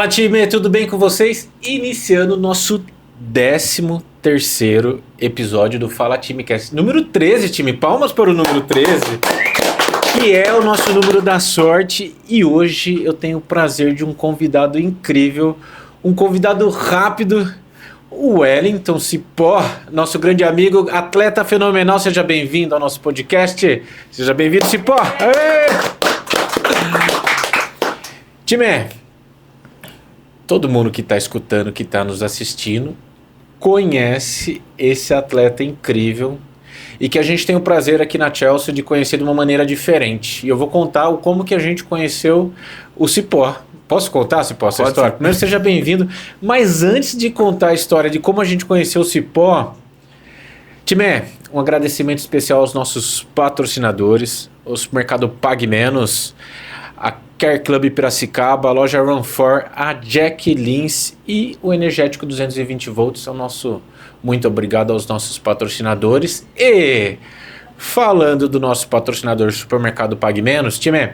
Fala, time, tudo bem com vocês? Iniciando o nosso 13º episódio do Fala Timecast. Número 13, time. Palmas para o número 13, que é o nosso número da sorte. E hoje eu tenho o prazer de um convidado incrível, um convidado rápido, o Wellington Cipó, nosso grande amigo, atleta fenomenal. Seja bem-vindo ao nosso podcast. Seja bem-vindo, Cipó. Aê! Time, todo mundo que está escutando, que está nos assistindo, conhece esse atleta incrível e que a gente tem o prazer aqui na Chelsea de conhecer de uma maneira diferente. E eu vou contar como que a gente conheceu o Cipó. Posso contar, Cipó, essa história? Primeiro, seja bem-vindo. Mas antes de contar a história de como a gente conheceu o Cipó, time, um agradecimento especial aos nossos patrocinadores, o supermercado Pague Menos, a Care Club Piracicaba, a loja Run4, a Jack Lins e o Energético 220 volts. É o nosso muito obrigado aos nossos patrocinadores. E falando do nosso patrocinador Supermercado Pague Menos, time,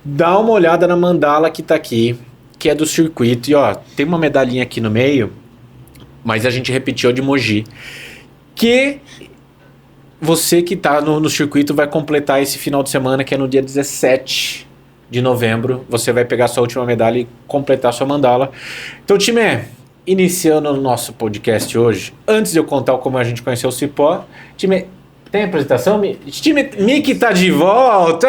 dá uma olhada na mandala que tá aqui, que é do circuito. E ó, tem uma medalhinha aqui no meio, mas a gente repetiu a de Mogi, que você que tá no circuito vai completar esse final de semana, que é no dia 17 de novembro, você vai pegar sua última medalha e completar sua mandala. Então, time, iniciando o nosso podcast hoje, antes de eu contar como a gente conheceu o Cipó, time, tem apresentação? Time, Mickey tá de volta!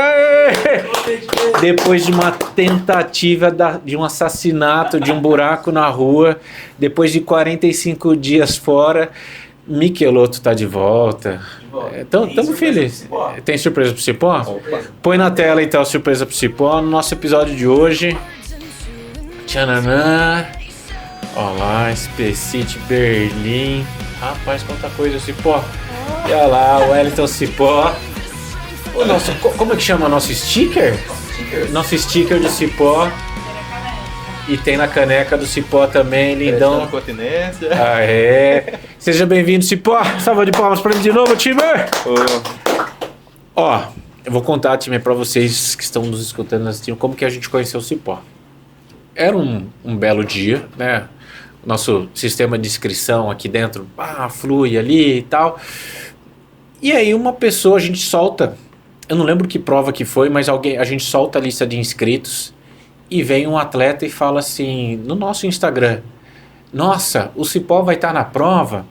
Depois de uma tentativa de um assassinato, de um buraco na rua, depois de 45 dias fora, Michelotto tá de volta. Então, estamos felizes. Tem surpresa pro Cipó? Põe na tela então a surpresa pro Cipó no nosso episódio de hoje. Tchananã. Olá, Spacit Berlim. Rapaz, quanta coisa, Cipó. E olha lá, o Wellington Cipó. O nosso, como é que chama? Nosso sticker? Nosso sticker do Cipó. E tem na caneca do Cipó também, lindão. Continência. Ah, é. Seja bem-vindo, Cipó. Salva de palmas pra mim de novo, time. Ó, eu vou contar, time, pra vocês que estão nos escutando, assistindo, como que a gente conheceu o Cipó. Era um belo dia, né? Nosso sistema de inscrição aqui dentro, flui ali e tal. E aí uma pessoa, a gente solta, eu não lembro que prova que foi, mas a gente solta a lista de inscritos. E vem um atleta e fala assim, no nosso Instagram, nossa, o Cipó vai estar na prova.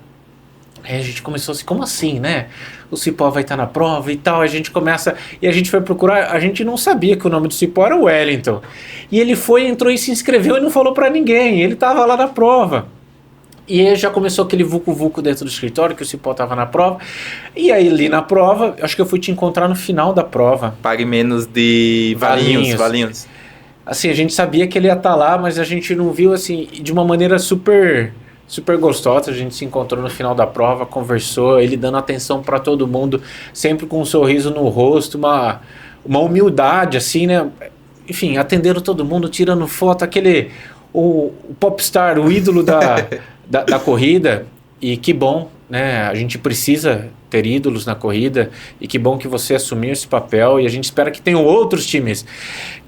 Aí a gente começou assim, como assim, né? O Cipó vai estar na prova e tal. A gente começa, e a gente foi procurar, a gente não sabia que o nome do Cipó era Wellington. E ele entrou e se inscreveu e não falou pra ninguém, ele tava lá na prova. E aí já começou aquele vucu-vucu dentro do escritório, que o Cipó tava na prova. E aí ali na prova, acho que eu fui te encontrar no final da prova. Pague Menos de Valinhos. Assim, a gente sabia que ele ia estar lá, mas a gente não viu, assim, de uma maneira super, super gostosa. A gente se encontrou no final da prova, conversou, ele dando atenção para todo mundo, sempre com um sorriso no rosto, uma humildade, assim, né? Enfim, atendendo todo mundo, tirando foto, o popstar, o ídolo da corrida. E que bom, né? A gente precisa ter ídolos na corrida, e que bom que você assumiu esse papel, e a gente espera que tenham outros times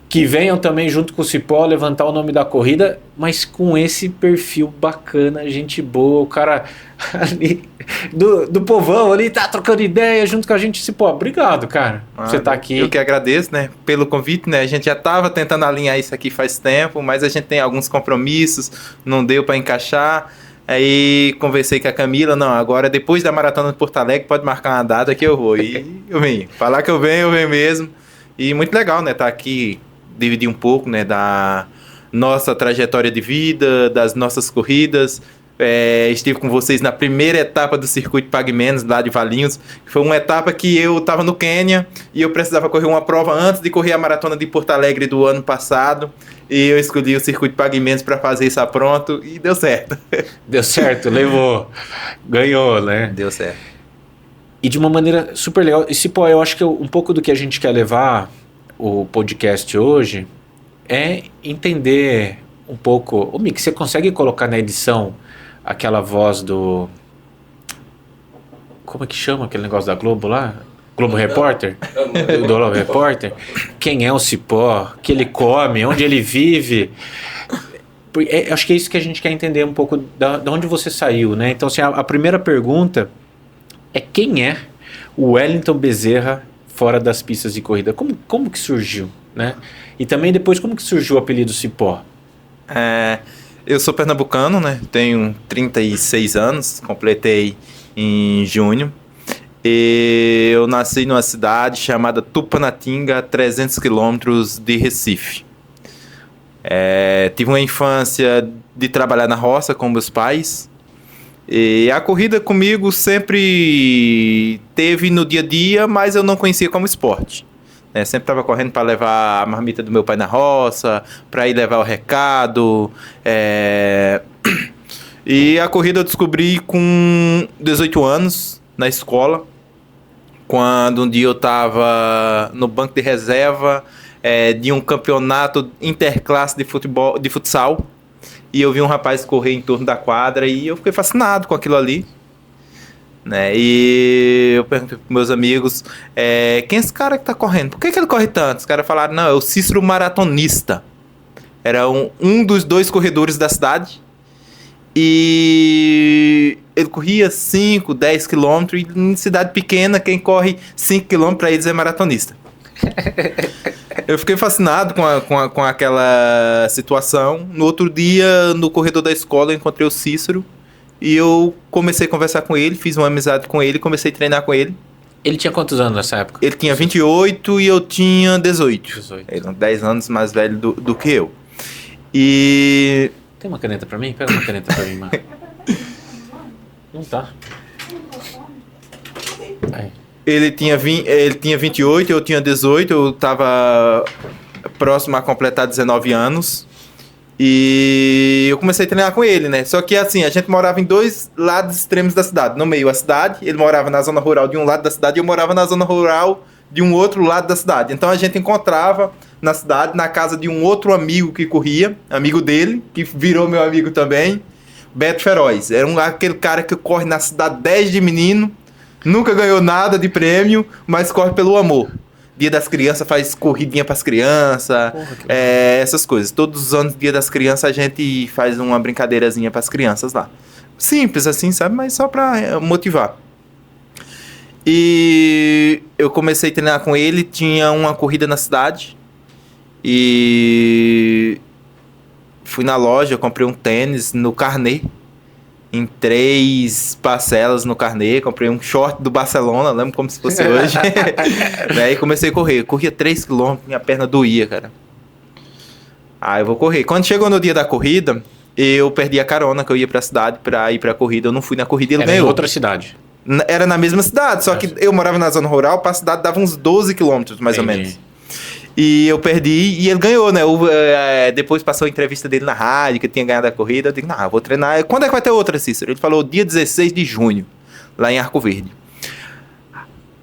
que venham também junto com o Cipó levantar o nome da corrida, mas com esse perfil bacana, gente boa, o cara ali do povão ali tá trocando ideia junto com a gente. Cipó, obrigado, cara, você tá aqui. Eu que agradeço, né, pelo convite, né, a gente já tava tentando alinhar isso aqui faz tempo, mas a gente tem alguns compromissos, não deu para encaixar. Aí conversei com a Camila, não, agora depois da Maratona de Porto Alegre pode marcar uma data que eu vou, e eu venho, falar que eu venho mesmo, e muito legal, né, tá aqui, dividir um pouco, né, da nossa trajetória de vida, das nossas corridas. Estive com vocês na primeira etapa do circuito Pague Menos, lá de Valinhos, que foi uma etapa que eu estava no Quênia e eu precisava correr uma prova antes de correr a Maratona de Porto Alegre do ano passado, e eu escolhi o circuito Pague Menos para fazer isso pronto, e deu certo. Deu certo, levou, ganhou, né? Deu certo. E de uma maneira super legal. E Cipó, eu acho que um pouco do que a gente quer levar o podcast hoje é entender um pouco. Ô Mick, você consegue colocar na edição aquela voz do... Como é que chama aquele negócio da Globo lá? Globo Repórter? Do Globo Repórter? Quem é o Cipó? O que ele come? Onde ele vive? Acho que é isso que a gente quer entender um pouco da onde você saiu, né? Então, assim, a primeira pergunta é quem é o Wellington Bezerra fora das pistas de corrida? Como que surgiu, né? E também depois, como que surgiu o apelido Cipó? Eu sou pernambucano, né? Tenho 36 anos, completei em junho. E eu nasci numa cidade chamada Tupanatinga, a 300 quilômetros de Recife. Tive uma infância de trabalhar na roça com meus pais. E a corrida comigo sempre teve no dia a dia, mas eu não conhecia como esporte. Sempre estava correndo para levar a marmita do meu pai na roça, para ir levar o recado. E a corrida eu descobri com 18 anos, na escola, quando um dia eu estava no banco de reserva de um campeonato interclasse de futsal, e eu vi um rapaz correr em torno da quadra e eu fiquei fascinado com aquilo ali, né? E eu perguntei para meus amigos, quem é esse cara que está correndo? Por que ele corre tanto? Os caras falaram, não, é o Cícero maratonista. Era um dos 2 corredores da cidade. E ele corria 5, 10 quilômetros. E em cidade pequena, quem corre 5 quilômetros para eles é maratonista. Eu fiquei fascinado com aquela situação. No outro dia, no corredor da escola, eu encontrei o Cícero. E eu comecei a conversar com ele, fiz uma amizade com ele, comecei a treinar com ele. Ele tinha quantos anos nessa época? Ele tinha 28 e eu tinha 18. 18. Ele é 10 anos mais velho do que eu. E... Tem uma caneta pra mim? Pega uma caneta pra mim, mano. Não tá. Aí. Ele tinha 28, eu tinha 18, eu tava próximo a completar 19 anos. E eu comecei a treinar com ele, né? Só que assim, a gente morava em 2 lados extremos da cidade. No meio, a cidade, ele morava na zona rural de um lado da cidade e eu morava na zona rural de um outro lado da cidade. Então a gente encontrava na cidade, na casa de um outro amigo que corria, amigo dele, que virou meu amigo também, Beto Feroz. Era aquele cara que corre na cidade 10 de menino, nunca ganhou nada de prêmio, mas corre pelo amor. Dia das Crianças faz corridinha pras crianças, essas coisas. Todos os anos, Dia das Crianças, a gente faz uma brincadeirazinha pras crianças lá. Simples assim, sabe? Mas só pra motivar. E eu comecei a treinar com ele, tinha uma corrida na cidade. E fui na loja, comprei um tênis no Carnê. Em 3 parcelas no Carnê, comprei um short do Barcelona, lembro como se fosse hoje. Daí comecei a correr, corria 3 km, minha perna doía, cara. Eu vou correr. Quando chegou no dia da corrida, eu perdi a carona que eu ia pra cidade pra ir pra corrida. Eu não fui na corrida e ele ganhou. Era em outra cidade? Era na mesma cidade, só que eu morava na zona rural, pra cidade dava uns 12 quilômetros, mais ou menos. E eu perdi e ele ganhou, né? Depois passou a entrevista dele na rádio, que ele tinha ganhado a corrida. Eu digo, não, eu vou treinar. Quando é que vai ter outra, Cícero? Ele falou, dia 16 de junho, lá em Arco Verde.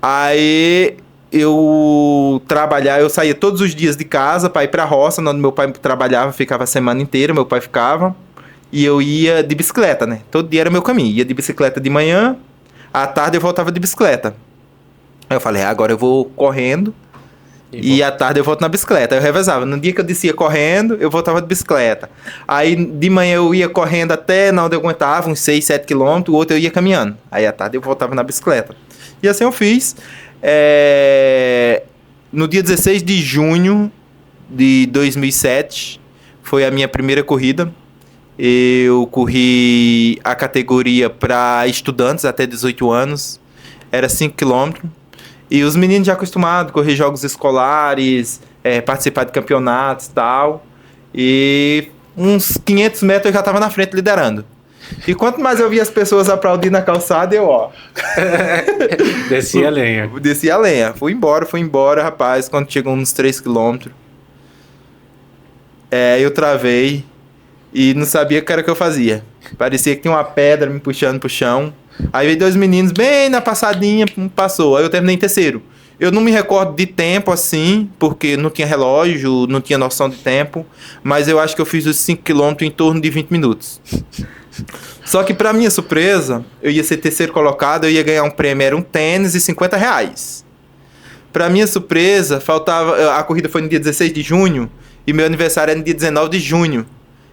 Aí eu saía todos os dias de casa para ir pra roça, onde meu pai trabalhava, ficava a semana inteira, meu pai ficava. E eu ia de bicicleta, né? Todo dia era meu caminho. Ia de bicicleta de manhã, à tarde eu voltava de bicicleta. Aí eu falei, agora eu vou correndo. E à tarde eu volto na bicicleta. Aí eu revezava. No dia que eu descia correndo, eu voltava de bicicleta. Aí de manhã eu ia correndo até onde eu aguentava, uns 6, 7 quilômetros. O outro eu ia caminhando. Aí à tarde eu voltava na bicicleta. E assim eu fiz. No dia 16 de junho de 2007, foi a minha primeira corrida. Eu corri a categoria para estudantes até 18 anos. Era 5 quilômetros. E os meninos já acostumados a correr jogos escolares, participar de campeonatos e tal. E uns 500 metros eu já estava na frente liderando. E quanto mais eu via as pessoas aplaudindo na calçada, eu, Descia a lenha. Descia a lenha. Fui embora, rapaz. Quando chegou uns 3 quilômetros, eu travei e não sabia o que era que eu fazia. Parecia que tinha uma pedra me puxando pro chão. Aí veio 2 meninos bem na passadinha, passou. Aí eu terminei em terceiro. Eu não me recordo de tempo assim, porque não tinha relógio, não tinha noção de tempo. Mas eu acho que eu fiz os 5 km em torno de 20 minutos. Só que pra minha surpresa, eu ia ser terceiro colocado, eu ia ganhar um prêmio, era um tênis e R$50. Pra minha surpresa, faltava... A corrida foi no dia 16 de junho e meu aniversário era no dia 19 de junho.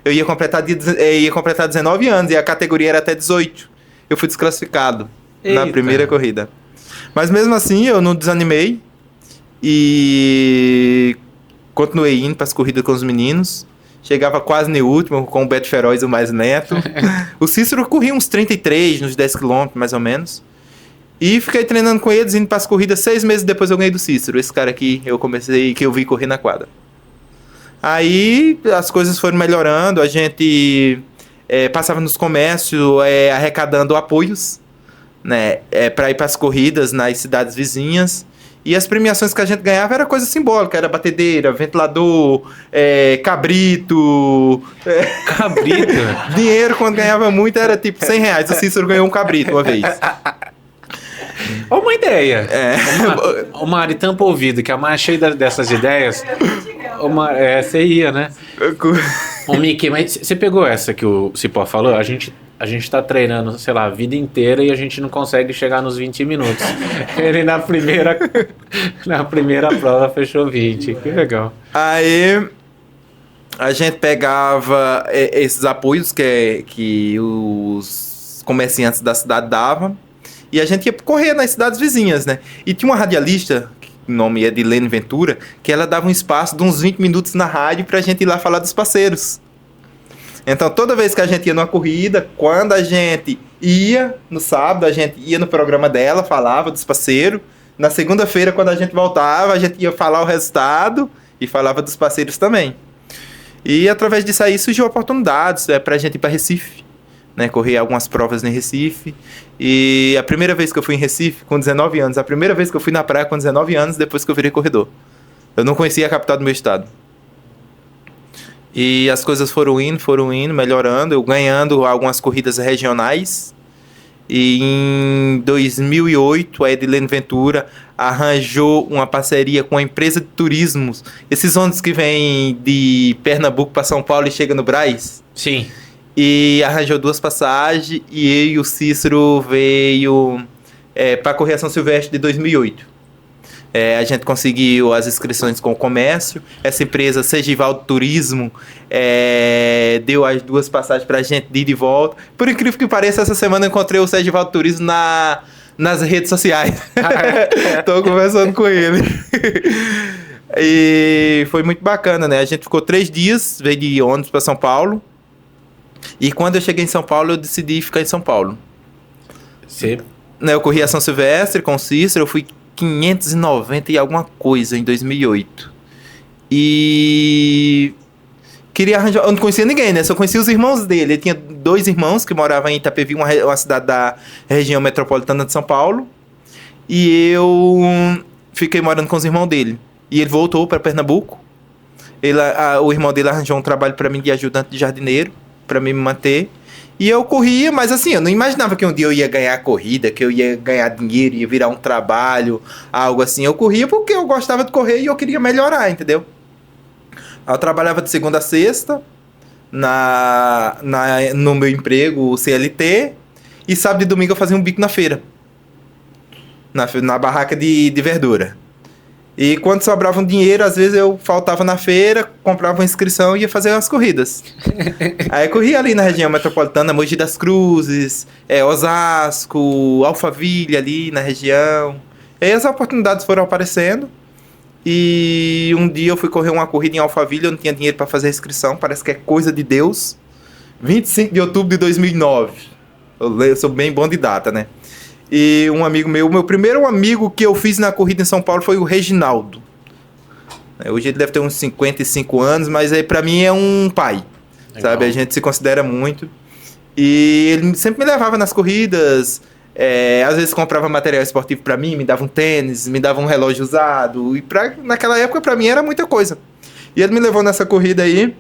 Eu ia completar 19 anos e a categoria era até 18. Eu fui desclassificado na primeira corrida. Mas mesmo assim, eu não desanimei e continuei indo para as corridas com os meninos. Chegava quase no último, com o Beto Feroz, o mais lento. O Cícero corria uns 33, nos 10 km, mais ou menos. E fiquei treinando com eles, indo para as corridas. 6 meses depois eu ganhei do Cícero. Esse cara aqui, que eu vi correr na quadra. Aí as coisas foram melhorando. A gente passava nos comércios arrecadando apoios, né, para ir para as corridas nas cidades vizinhas. E as premiações que a gente ganhava era coisa simbólica, era batedeira, ventilador, cabrito. Cabrito? Dinheiro, quando ganhava muito, era tipo R$100. O Cícero ganhou um cabrito uma vez. Olha uma ideia. O Mari, tampa o ouvido, que a mais cheia dessas ideias. Você ia, né? Ô, Mickey, mas você pegou essa que o Cipó falou? A gente tá treinando, sei lá, a vida inteira e a gente não consegue chegar nos 20 minutos. Ele na primeira prova fechou 20. Que legal. Aí a gente pegava esses apoios que os comerciantes da cidade davam e a gente ia correr nas cidades vizinhas, né? E tinha uma radialista, o nome é de Lene Ventura, que ela dava um espaço de uns 20 minutos na rádio pra gente ir lá falar dos parceiros. Então, toda vez que a gente ia numa corrida, quando a gente ia no sábado, a gente ia no programa dela, falava dos parceiros. Na segunda-feira, quando a gente voltava, a gente ia falar o resultado e falava dos parceiros também. E através disso aí surgiu oportunidades pra gente ir para Recife, né, correr algumas provas em Recife. E a primeira vez que eu fui em Recife, com 19 anos, a primeira vez que eu fui na praia com 19 anos, depois que eu virei corredor. Eu não conhecia a capital do meu estado. E as coisas foram indo, melhorando. Eu ganhando algumas corridas regionais. E em 2008, a Edilene Ventura arranjou uma parceria com a empresa de turismos. Esses ônibus que vêm de Pernambuco para São Paulo e chegam no Brás. Sim. E arranjou 2 passagens. E eu e o Cícero veio para a Correia São Silvestre de 2008. A gente conseguiu as inscrições com o comércio. Essa empresa, Segival Turismo, deu as 2 passagens pra gente de ir de volta. Por incrível que pareça, essa semana eu encontrei o Segival Turismo nas redes sociais. Tô conversando com ele. E foi muito bacana, né? A gente ficou 3 dias, veio de ônibus para São Paulo. E quando eu cheguei em São Paulo, eu decidi ficar em São Paulo. Sim. Eu corri a São Silvestre com o Cícero, eu fui 590 e alguma coisa em 2008. E queria arranjar... Eu não conhecia ninguém, né? Só conhecia os irmãos dele. Ele tinha 2 irmãos que moravam em Itapevi, uma cidade da região metropolitana de São Paulo. E eu fiquei morando com os irmãos dele. E ele voltou para Pernambuco. O irmão dele arranjou um trabalho para mim de ajudante de jardineiro, para mim me manter. E eu corria, mas assim, eu não imaginava que um dia eu ia ganhar corrida, que eu ia ganhar dinheiro, ia virar um trabalho, algo assim. Eu corria porque eu gostava de correr e eu queria melhorar, entendeu? Eu trabalhava de segunda a sexta no meu emprego CLT, e sábado e domingo eu fazia um bico na feira, na barraca de verdura. E quando sobrava um dinheiro, às vezes eu faltava na feira, comprava uma inscrição e ia fazer umas corridas. Aí eu corria ali na região metropolitana, Mogi das Cruzes, Osasco, Alphaville ali na região. E aí as oportunidades foram aparecendo. E um dia eu fui correr uma corrida em Alphaville, eu não tinha dinheiro para fazer a inscrição, parece que é coisa de Deus. 25 de outubro de 2009. Eu sou bem bom de data, né? E um amigo meu primeiro amigo que eu fiz na corrida em São Paulo foi o Reginaldo. Hoje ele deve ter uns 55 anos, mas aí pra mim é um pai. Legal. Sabe? A gente se considera muito. E ele sempre me levava nas corridas. Às vezes comprava material esportivo pra mim, me dava um tênis, me dava um relógio usado. E naquela época pra mim era muita coisa. E ele me levou nessa corrida aí.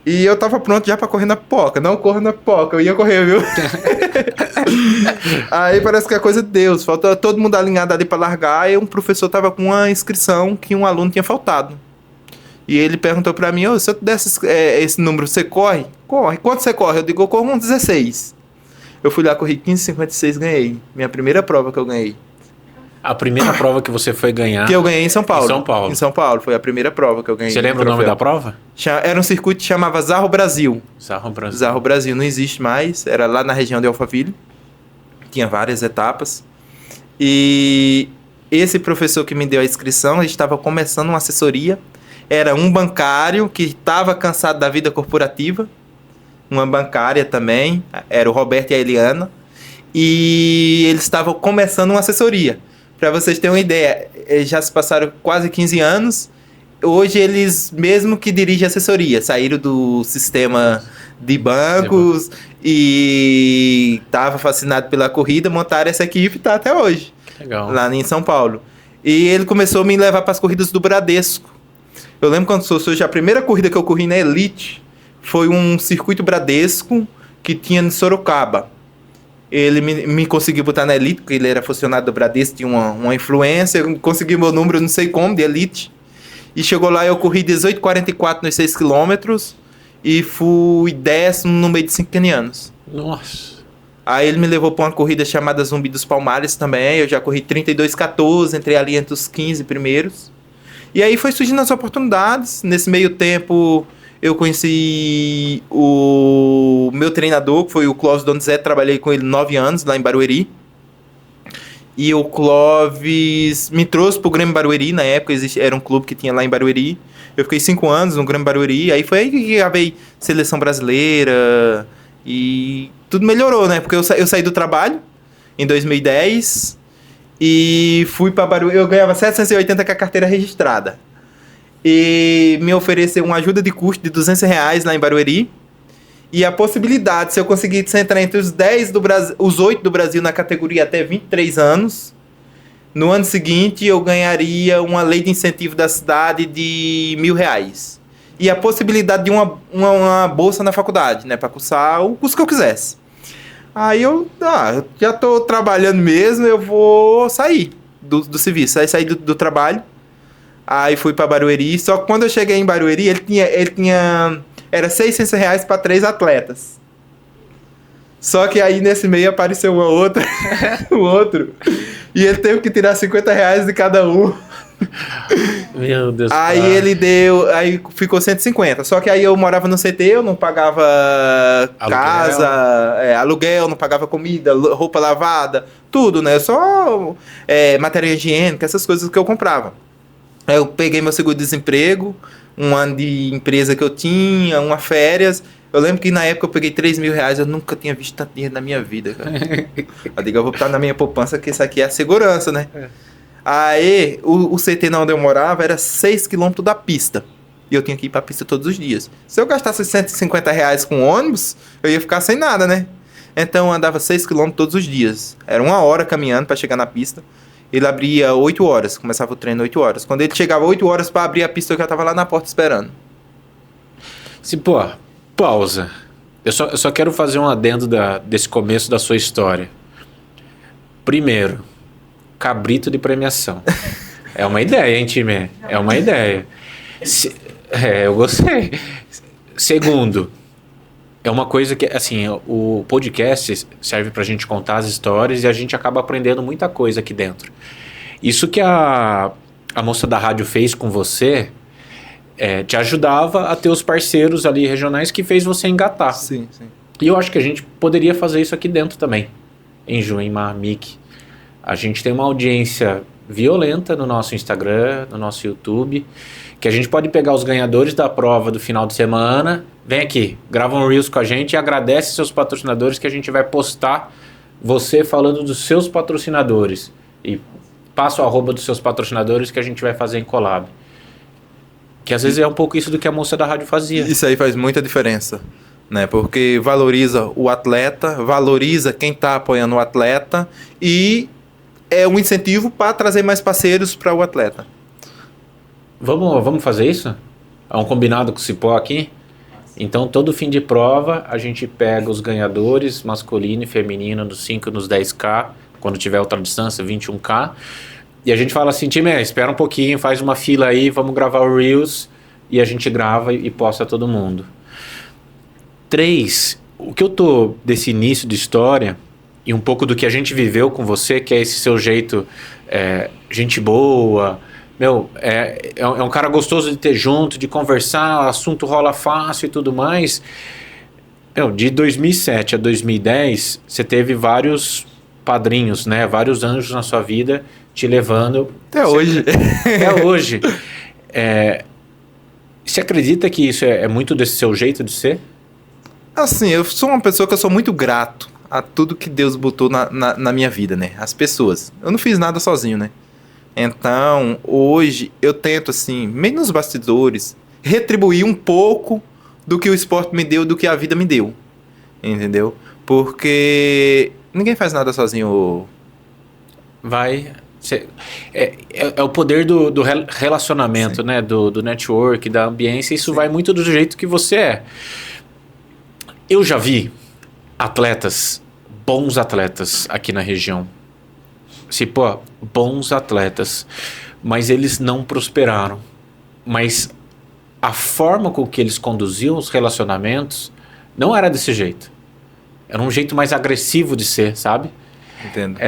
E eu tava pronto já pra correr na pipoca. Não corro na pipoca, eu ia correr, viu? Aí parece que é coisa de Deus. Falta todo mundo alinhado ali pra largar. E um professor tava com uma inscrição que um aluno tinha faltado. E ele perguntou pra mim: se eu te desse esse número, você corre? Corre. Quanto você corre? Eu digo: eu corro uns 16. Eu fui lá, corri 15,56, ganhei. Minha primeira prova que eu ganhei. A primeira prova que você foi ganhar... Que eu ganhei em São Paulo. Em São Paulo. Em São Paulo, foi a primeira prova que eu ganhei. Você lembra o nome da prova? Era um circuito que chamava Zarro Brasil. Zarro Brasil. Zarro Brasil não existe mais, era lá na região de Alphaville. Tinha várias etapas. E esse professor que me deu a inscrição, ele estava começando uma assessoria. Era um bancário que estava cansado da vida corporativa. Uma bancária também, era o Roberto e a Eliana. E eles estavam começando uma assessoria. Para vocês terem uma ideia, eles já se passaram quase 15 anos. Hoje eles, mesmo que dirigem assessoria, saíram do sistema de bancos e estavam fascinados pela corrida, montaram essa equipe e está até hoje. Legal. Lá em São Paulo. E ele começou a me levar para as corridas do Bradesco. Eu lembro quando surgiu a primeira corrida que eu corri na Elite, foi um circuito Bradesco que tinha em Sorocaba. Ele me conseguiu botar na Elite, porque ele era funcionário do Bradesco, tinha uma influência, eu consegui meu número, não sei como, de Elite. E chegou lá, eu corri 18,44 nos 6 km e fui 10º no meio de 5 kenianos. Nossa. Aí ele me levou para uma corrida chamada Zumbi dos Palmares também, eu já corri 32,14, entrei ali entre os 15 primeiros. E aí foi surgindo as oportunidades, nesse meio tempo... Eu conheci o meu treinador, que foi o Clóvis Donizete, trabalhei com ele 9 anos lá em Barueri. E o Clóvis me trouxe pro Grêmio Barueri, na época era um clube que tinha lá em Barueri. Eu fiquei 5 anos no Grêmio Barueri, aí foi aí que gravei seleção brasileira e tudo melhorou, né? Porque eu saí do trabalho em 2010 e fui para Barueri, eu ganhava 780 com a carteira registrada. E me ofereceu uma ajuda de custo de R$200 lá em Barueri. E a possibilidade, se eu conseguisse entrar entre os 10 do Brasil, os 8 do Brasil na categoria até 23 anos, no ano seguinte eu ganharia uma lei de incentivo da cidade de R$1.000. E a possibilidade de uma bolsa na faculdade, né? Para cursar o curso que eu quisesse. Aí eu já tô trabalhando mesmo, eu vou sair do serviço. Aí saí do trabalho. Aí fui pra Barueri, só que quando eu cheguei em Barueri, ele tinha era R$600 para 3 atletas. Só que aí nesse meio apareceu uma outra, o outro, e ele teve que tirar R$50 de cada um. Meu Deus. Aí cara. ele aí ficou 150. Só que aí eu morava no CT, eu não pagava casa, aluguel, não pagava comida, roupa lavada, tudo, né? Só matéria higiênica, essas coisas que eu comprava. Aí eu peguei meu seguro-desemprego, um ano de empresa que eu tinha, uma férias. Eu lembro que na época eu peguei R$3.000, eu nunca tinha visto tanto dinheiro na minha vida, cara. Eu digo, eu vou botar na minha poupança, que isso aqui é a segurança, né? Aí, o CT onde eu morava era 6 km da pista. E eu tinha que ir pra pista todos os dias. Se eu gastasse R$150 com ônibus, eu ia ficar sem nada, né? Então eu andava 6 km todos os dias. Era 1 hora caminhando pra chegar na pista. Ele abria 8 horas, começava o treino 8 horas. Quando ele chegava 8 horas para abrir a pista, eu já tava lá na porta esperando. Pausa. Eu só quero fazer um adendo desse começo da sua história. Primeiro, cabrito de premiação. É uma ideia, hein, time? É uma ideia. Eu gostei. Segundo, é uma coisa que, assim, o podcast serve pra gente contar as histórias e a gente acaba aprendendo muita coisa aqui dentro. Isso que a moça da rádio fez com você, te ajudava a ter os parceiros ali regionais que fez você engatar. Sim, sim. E eu acho que a gente poderia fazer isso aqui dentro também, em Joinmar, Mic. A gente tem uma audiência violenta no nosso Instagram, no nosso YouTube, que a gente pode pegar os ganhadores da prova do final de semana, vem aqui, grava um Reels com a gente e agradece seus patrocinadores, que a gente vai postar você falando dos seus patrocinadores. E passa o @ dos seus patrocinadores que a gente vai fazer em collab. Que às vezes é um pouco isso do que a moça da rádio fazia. Isso aí faz muita diferença, né? Porque valoriza o atleta, valoriza quem está apoiando o atleta e é um incentivo para trazer mais parceiros para o atleta. Vamos fazer isso? É um combinado com o Cipó aqui? Então, todo fim de prova, a gente pega os ganhadores, masculino e feminino, nos 5 e nos 10K, quando tiver outra distância, 21K. E a gente fala assim, time, espera um pouquinho, faz uma fila aí, vamos gravar o Reels, e a gente grava e posta todo mundo. 3, o que eu tô desse início de história e um pouco do que a gente viveu com você, que é esse seu jeito, gente boa, meu, é um cara gostoso de ter junto, de conversar, o assunto rola fácil e tudo mais. Meu, de 2007 a 2010, você teve vários padrinhos, né? Vários anjos na sua vida te levando... Até hoje. Até hoje. Você acredita que isso é muito desse seu jeito de ser? Assim, eu sou uma pessoa que eu sou muito grato a tudo que Deus botou na minha vida, né? As pessoas. Eu não fiz nada sozinho, né? Então, hoje, eu tento, assim, meio nos bastidores, retribuir um pouco do que o esporte me deu, do que a vida me deu. Entendeu? Porque ninguém faz nada sozinho. É o poder do relacionamento, né? Do network, da ambiência. Isso vai muito do jeito que você é. Eu já vi bons atletas aqui na região. Bons atletas. Mas eles não prosperaram. Mas a forma com que eles conduziam os relacionamentos não era desse jeito. Era um jeito mais agressivo de ser, sabe? Entendo.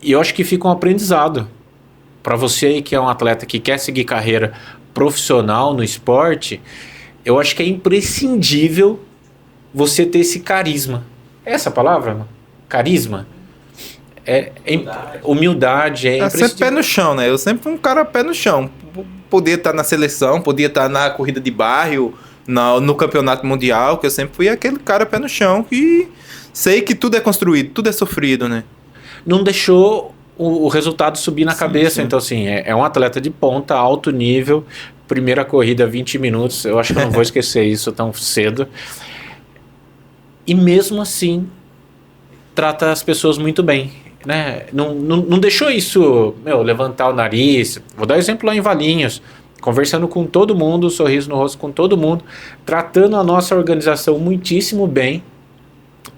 E eu acho que fica um aprendizado para você aí que é um atleta que quer seguir carreira profissional no esporte. Eu acho que é imprescindível você ter esse carisma. É essa a palavra, mano? Carisma? Humildade. Sempre pé no chão, né? Eu sempre fui um cara pé no chão. Podia estar na seleção, podia estar na corrida de bairro, no campeonato mundial, que eu sempre fui aquele cara pé no chão que sei que tudo é construído, tudo é sofrido, né? Não deixou o resultado subir na cabeça. Sim. Então, assim, é um atleta de ponta, alto nível. Primeira corrida, 20 minutos. Eu acho que eu não vou esquecer isso tão cedo. E mesmo assim, trata as pessoas muito bem, né? Não deixou isso, levantar o nariz. Vou dar exemplo lá em Valinhos. Conversando com todo mundo, sorriso no rosto com todo mundo. Tratando a nossa organização muitíssimo bem.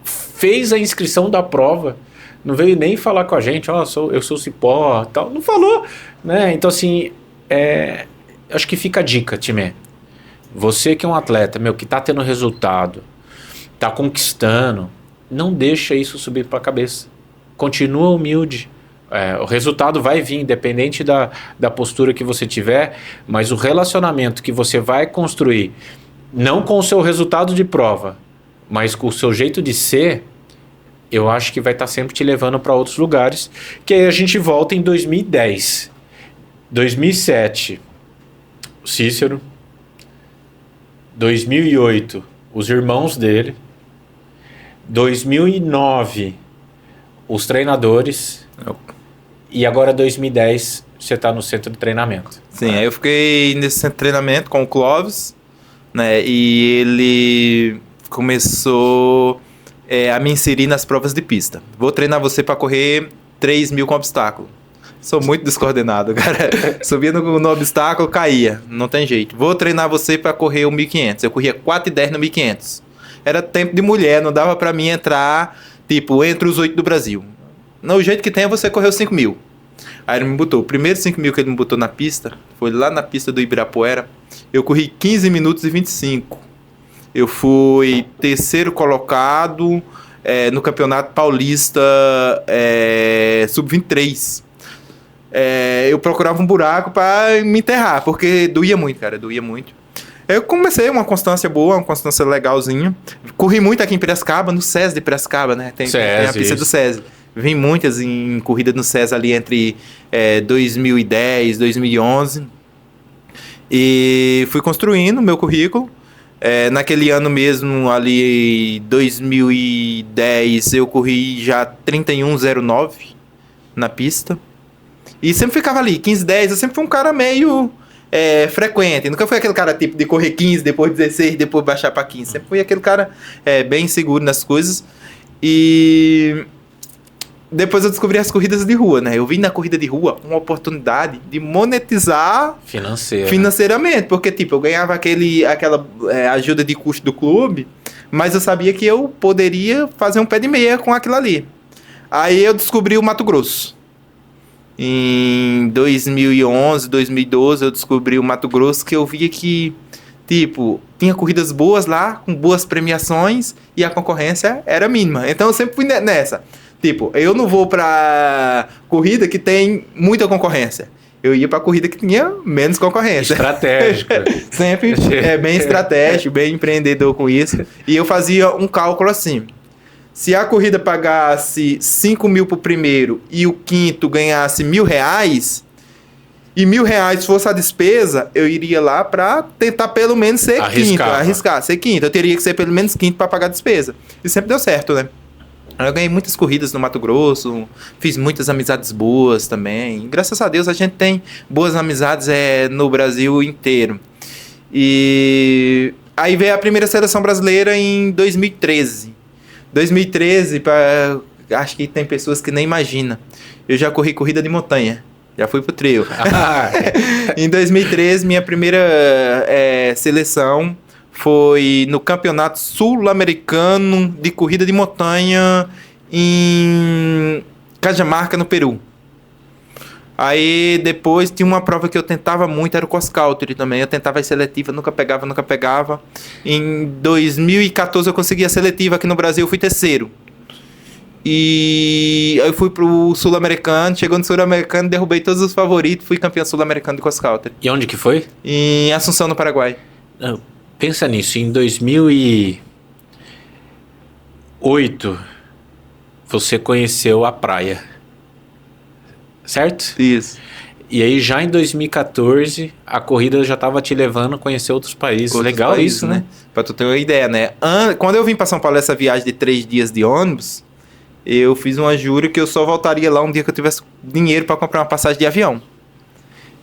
Fez a inscrição da prova. Não veio nem falar com a gente, eu sou cipó, tal. Não falou, né? Então, assim, acho que fica a dica, Timé. Você que é um atleta, que tá tendo resultado, tá conquistando, não deixa isso subir para a cabeça. Continua humilde. O resultado vai vir, independente da postura que você tiver, mas o relacionamento que você vai construir, não com o seu resultado de prova, mas com o seu jeito de ser, eu acho que vai estar sempre te levando para outros lugares, que aí a gente volta em 2010. 2007, o Cícero. 2008, os irmãos dele. 2009, os treinadores. E agora 2010, você está no centro de treinamento. Sim, aí eu fiquei nesse centro de treinamento com o Clóvis, né? E ele começou a me inserir nas provas de pista. Vou treinar você para correr 3.000 com obstáculo. Sou muito descoordenado, cara. Subia no obstáculo, caía. Não tem jeito. Vou treinar você para correr o 1.500. Eu corria 4:10 no 1.500. Era tempo de mulher, não dava para mim entrar, entre os 8 do Brasil. No jeito que tem é você correr os 5.000. Aí ele me botou. O primeiro 5.000 que ele me botou na pista foi lá na pista do Ibirapuera. Eu corri 15 minutos e 25. Eu fui terceiro colocado no Campeonato Paulista Sub-23. Eu procurava um buraco para me enterrar, porque doía muito, cara, doía muito. Eu comecei uma constância boa, uma constância legalzinha. Corri muito aqui em Piracicaba, no SESI de Piracicaba, né? Tem a pista do SESI. Vim muitas em corrida no SESI ali entre 2010 e 2011. E fui construindo meu currículo. Naquele ano mesmo, ali 2010, eu corri já 31:09 na pista. E sempre ficava ali, 15:10. Eu sempre fui um cara meio frequente. Nunca fui aquele cara tipo de correr 15, depois 16, depois baixar para 15. Sempre fui aquele cara bem seguro nas coisas. E depois eu descobri as corridas de rua, né? Eu vi na corrida de rua uma oportunidade de monetizar financeiramente. Porque, eu ganhava aquela ajuda de custo do clube, mas eu sabia que eu poderia fazer um pé de meia com aquilo ali. Aí eu descobri o Mato Grosso. Em 2011, 2012, eu descobri o Mato Grosso, que eu via que, tinha corridas boas lá, com boas premiações, e a concorrência era mínima. Então eu sempre fui nessa. Tipo, eu não vou pra corrida que tem muita concorrência. Eu ia pra corrida que tinha menos concorrência. Estratégico. Sempre bem estratégico, bem empreendedor com isso. E eu fazia um cálculo assim. Se a corrida pagasse 5 mil pro primeiro e o quinto ganhasse R$1.000, e R$1.000 fosse a despesa, eu iria lá pra tentar pelo menos ser quinto. Arriscar, ser quinto. Eu teria que ser pelo menos quinto pra pagar a despesa. E sempre deu certo, né? Eu ganhei muitas corridas no Mato Grosso, fiz muitas amizades boas também. Graças a Deus a gente tem boas amizades no Brasil inteiro. E aí veio a primeira seleção brasileira em 2013. 2013, acho que tem pessoas que nem imaginam. Eu já corri corrida de montanha, já fui pro trail. Em 2013, minha primeira seleção foi no Campeonato Sul-Americano de Corrida de Montanha em Cajamarca, no Peru. Aí depois tinha uma prova que eu tentava muito, era o cross country também. Eu tentava a seletiva, nunca pegava. Em 2014 eu consegui a seletiva aqui no Brasil, eu fui terceiro. E aí eu fui pro Sul-Americano, chegou no Sul-Americano, derrubei todos os favoritos, fui campeão sul-americano de cross country. E onde que foi? Em Assunção, no Paraguai. Pensa nisso, em 2008 você conheceu a praia, certo? Isso. E aí já em 2014 a corrida já estava te levando a conhecer outros países. Legal países, isso, né? Pra tu ter uma ideia, né? Quando eu vim pra São Paulo essa viagem de 3 dias de ônibus, eu fiz uma jura que eu só voltaria lá um dia que eu tivesse dinheiro pra comprar uma passagem de avião.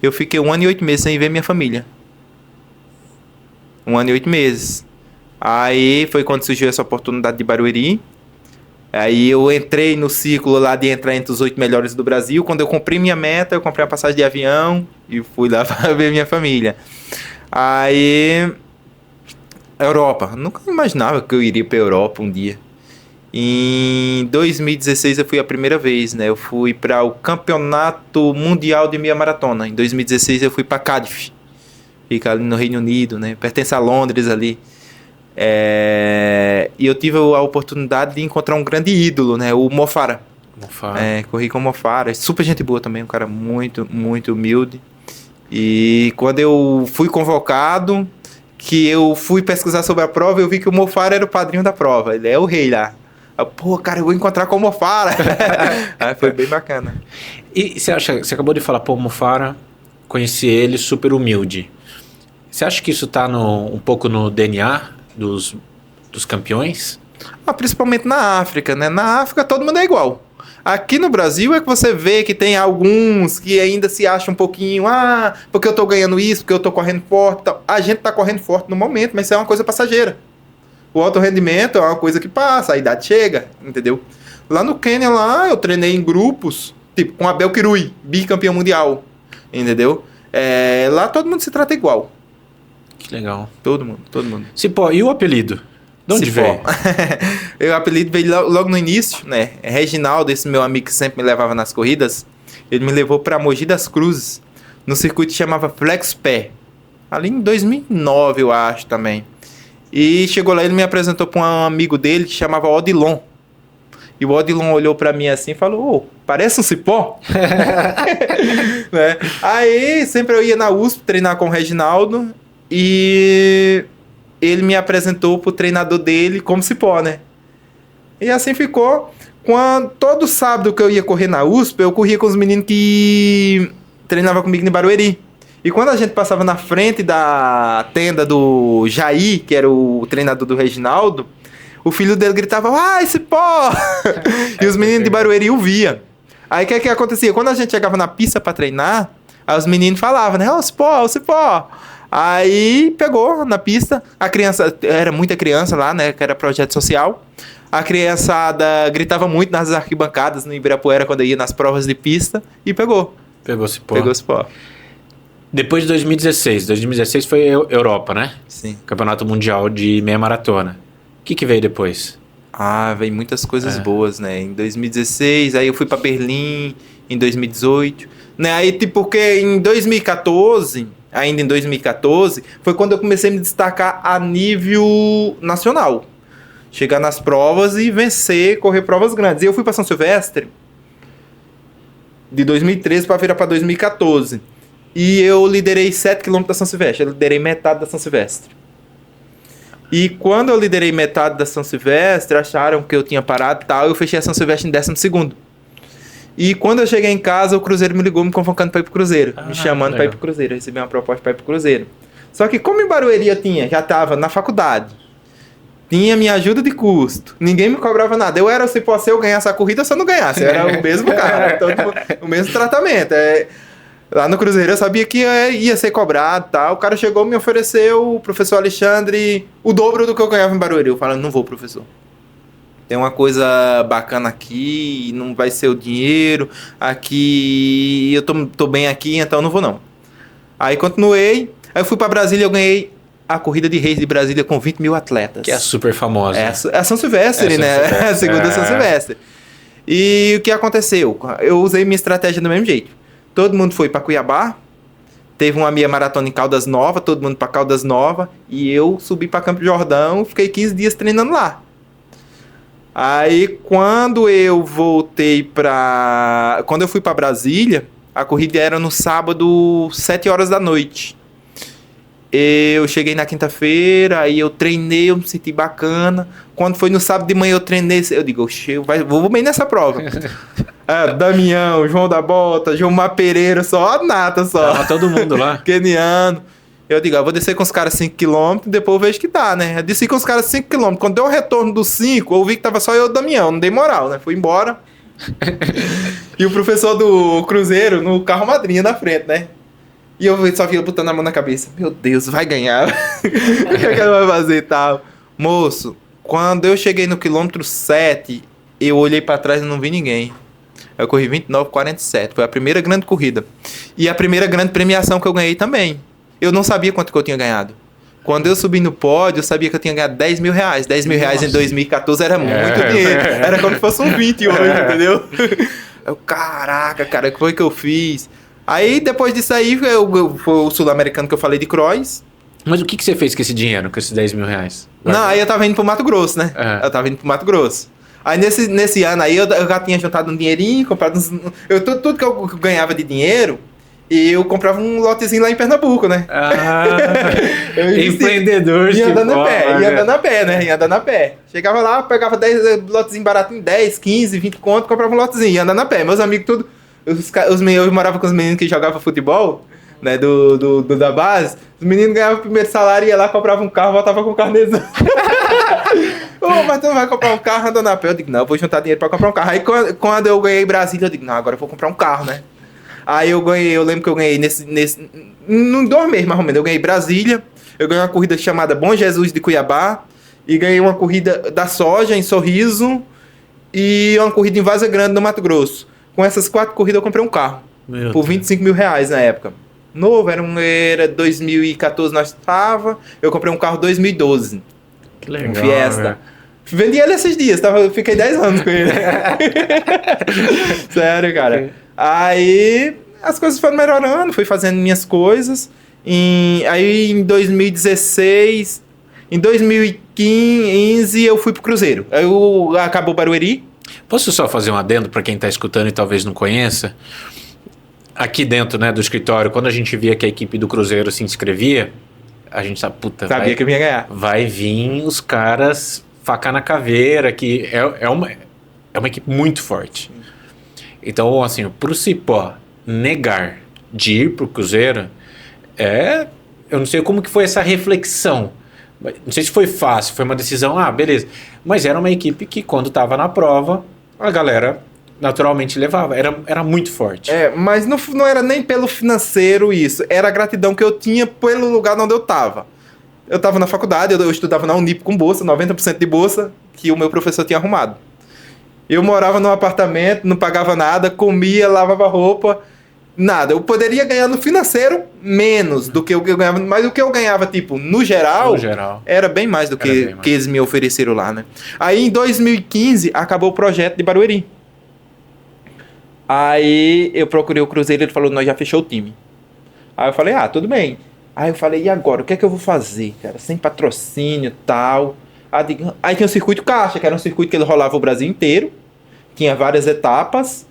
Eu fiquei 1 ano e 8 meses sem ver minha família. 1 ano e 8 meses. Aí foi quando surgiu essa oportunidade de Barueri. Aí eu entrei no ciclo lá de entrar entre os 8 melhores do Brasil. Quando eu comprei minha meta, eu comprei a passagem de avião e fui lá para ver minha família. Aí, Europa. Nunca imaginava que eu iria para Europa um dia. Em 2016 eu fui a primeira vez, né? Eu fui para o Campeonato Mundial de Meia Maratona. Em 2016 eu fui para Cardiff. Fica ali no Reino Unido, né? Pertence a Londres ali. E eu tive a oportunidade de encontrar um grande ídolo, né? O Mo Farah. Corri com o Mo Farah. Super gente boa também, um cara muito, muito humilde. E quando eu fui convocado, que eu fui pesquisar sobre a prova, eu vi que o Mo Farah era o padrinho da prova. Ele é o rei lá. Pô, cara, eu vou encontrar com o Mo Farah. Aí foi bem bacana. E você acabou de falar, pô, Mo Farah, conheci ele, super humilde. Você acha que isso está um pouco no DNA dos campeões? Principalmente na África, né? Na África todo mundo é igual. Aqui no Brasil é que você vê que tem alguns que ainda se acham um pouquinho, porque eu tô ganhando isso, porque eu tô correndo forte. Então, a gente tá correndo forte no momento, mas isso é uma coisa passageira. O alto rendimento é uma coisa que passa, a idade chega, entendeu? Lá no Quênia, eu treinei em grupos, tipo com Abel Kirui, bicampeão mundial, entendeu? Lá todo mundo se trata igual. Que legal. Todo mundo. Cipó, e o apelido? De onde veio? O apelido veio logo no início, né? Reginaldo, esse meu amigo que sempre me levava nas corridas, ele me levou para Mogi das Cruzes, no circuito que chamava Flex Pé. Ali em 2009, eu acho, também. E chegou lá, ele me apresentou para um amigo dele que chamava Odilon. E o Odilon olhou para mim assim e falou, parece um cipó. Né? Aí, sempre eu ia na USP treinar com o Reginaldo. E ele me apresentou pro treinador dele como cipó, né? E assim ficou. Todo sábado que eu ia correr na USP, eu corria com os meninos que treinavam comigo em Barueri. E quando a gente passava na frente da tenda do Jair, que era o treinador do Reginaldo, o filho dele gritava, cipó! E os meninos de Barueri o via. Aí o que acontecia? Quando a gente chegava na pista pra treinar, aí os meninos falavam, né? Ô cipó! Aí pegou na pista, a criança, era muita criança lá, né, que era projeto social. A criançada gritava muito nas arquibancadas no Ibirapuera quando ia nas provas de pista e pegou. Pegou cipó. Depois de 2016 foi Europa, né? Sim. Campeonato Mundial de Meia Maratona. O que veio depois? Veio muitas coisas boas, né? Em 2016, aí eu fui pra Berlim, em 2018. Né? Aí, porque em 2014... ainda em 2014, foi quando eu comecei a me destacar a nível nacional. Chegar nas provas e vencer, correr provas grandes. E eu fui para São Silvestre de 2013 para virar para 2014. E eu liderei 7 km da São Silvestre. Eu liderei metade da São Silvestre. E quando eu liderei metade da São Silvestre, acharam que eu tinha parado e tal, eu fechei a São Silvestre em 12º. E quando eu cheguei em casa, o Cruzeiro me ligou me convocando para ir pro Cruzeiro. Me chamando para ir pro Cruzeiro. Eu recebi uma proposta para ir pro Cruzeiro. Só que como em Barueri eu já estava na faculdade, tinha minha ajuda de custo, ninguém me cobrava nada. Eu era, se fosse eu ganhasse a corrida, eu só não ganhasse. Eu era o mesmo cara, então, tipo, o mesmo tratamento. Lá no Cruzeiro eu sabia que ia ser cobrado e tal. O cara chegou e me ofereceu, o professor Alexandre, o dobro do que eu ganhava em Barueri. Eu falei, não vou, professor. Tem uma coisa bacana aqui, não vai ser o dinheiro. Aqui, eu tô bem aqui, então não vou não. Aí continuei, aí eu fui pra Brasília, eu ganhei a Corrida de Reis de Brasília com 20 mil atletas. Que é super famosa. É a São Silvestre, né? A segunda São Silvestre. E o que aconteceu? Eu usei minha estratégia do mesmo jeito. Todo mundo foi para Cuiabá, teve uma meia maratona em Caldas Novas, todo mundo para Caldas Novas, e eu subi para Campo Jordão, fiquei 15 dias treinando lá. Aí quando eu quando eu fui para Brasília, a corrida era no sábado, 7 horas da noite. Eu cheguei na quinta-feira, aí eu treinei, eu me senti bacana. Quando foi no sábado de manhã eu treinei, eu digo, vou bem nessa prova. Damião, João da Bota, Gilmar Pereira, só a nata só. Tava todo mundo lá. Keniano. Eu digo, vou descer com os caras 5km, depois eu vejo que dá, né? Eu desci com os caras 5km. Quando deu o retorno dos 5, eu vi que tava só eu e o Damião, não dei moral, né? Fui embora. E o professor do Cruzeiro no carro madrinha na frente, né? E eu só vi botando a mão na cabeça. Meu Deus, vai ganhar. O que ele vai fazer e tal? Moço, quando eu cheguei no quilômetro 7, eu olhei pra trás e não vi ninguém. Eu corri 29,47. Foi a primeira grande corrida. E a primeira grande premiação que eu ganhei também. Eu não sabia quanto que eu tinha ganhado. Quando eu subi no pódio, eu sabia que eu tinha ganhado 10 mil reais. 10 mil reais em 2014 era muito dinheiro. Era como se fosse um 20 hoje, entendeu? Eu, caraca, cara, o que foi que eu fiz? Aí, depois disso aí, foi o sul-americano que eu falei de cross. Mas o que você fez com esse dinheiro, com esses 10 mil reais? Não, aí eu tava indo pro Mato Grosso, né? Eu tava indo pro Mato Grosso. Aí, nesse ano aí, eu já tinha juntado um dinheirinho, comprado uns... Tudo que eu ganhava de dinheiro, eu comprava um lotezinho lá em Pernambuco, né? Empreendedor. Ia andando a pé. Chegava lá, pegava 10 lotezinhos baratinhos, 10, 15, 20 conto, comprava um lotezinho, ia andando a pé. Meus amigos tudo... Eu morava com os meninos que jogavam futebol, né, da base. Os meninos ganhavam o primeiro salário, ia lá, compravam um carro, voltava com o carnezão. Mas tu não vai comprar um carro andando a pé? Eu digo, não, eu vou juntar dinheiro pra comprar um carro. Aí quando eu ganhei Brasília, eu digo, não, agora eu vou comprar um carro, né? Aí eu lembro que eu ganhei em 2 meses mais ou menos, eu ganhei Brasília, eu ganhei uma corrida chamada Bom Jesus de Cuiabá, e ganhei uma corrida da soja em Sorriso, e uma corrida em Vaza Grande, no Mato Grosso. Com essas 4 corridas eu comprei um carro. Por 25 mil reais na época. Novo, era 2014 nós estava. Eu comprei um carro 2012. Que legal. Um Fiesta. Vendi ele esses dias, fiquei 10 anos com ele. Sério, cara. Aí as coisas foram melhorando, fui fazendo minhas coisas. Aí em 2016, em 2015 eu fui pro Cruzeiro. Aí acabou o Barueri. Posso só fazer um adendo para quem está escutando e talvez não conheça? Aqui dentro, né, do escritório, quando a gente via que a equipe do Cruzeiro se inscrevia, a gente sabia que eu ia ganhar. Vai vir os caras faca na caveira, que é uma equipe muito forte. Então, assim, pro Cipó negar de ir pro Cruzeiro, eu não sei como que foi essa reflexão. Não sei se foi fácil, foi uma decisão, beleza. Mas era uma equipe que, quando estava na prova, a galera naturalmente levava. Era muito forte. Mas não era nem pelo financeiro isso. Era a gratidão que eu tinha pelo lugar onde eu estava. Eu estava na faculdade, eu estudava na Unip com bolsa, 90% de bolsa, que o meu professor tinha arrumado. Eu morava num apartamento, não pagava nada, comia, lavava roupa... Nada, eu poderia ganhar no financeiro menos do que eu ganhava, mas o que eu ganhava, tipo, no geral era bem mais do que eles me ofereceram lá, né? Aí em 2015 acabou o projeto de Barueri. Aí eu procurei o Cruzeiro, ele falou, nós já fechou o time. Aí eu falei, tudo bem. Aí eu falei, e agora? O que é que eu vou fazer, cara? Sem patrocínio e tal. Aí tinha o circuito caixa, que era um circuito que ele rolava o Brasil inteiro. Tinha várias etapas.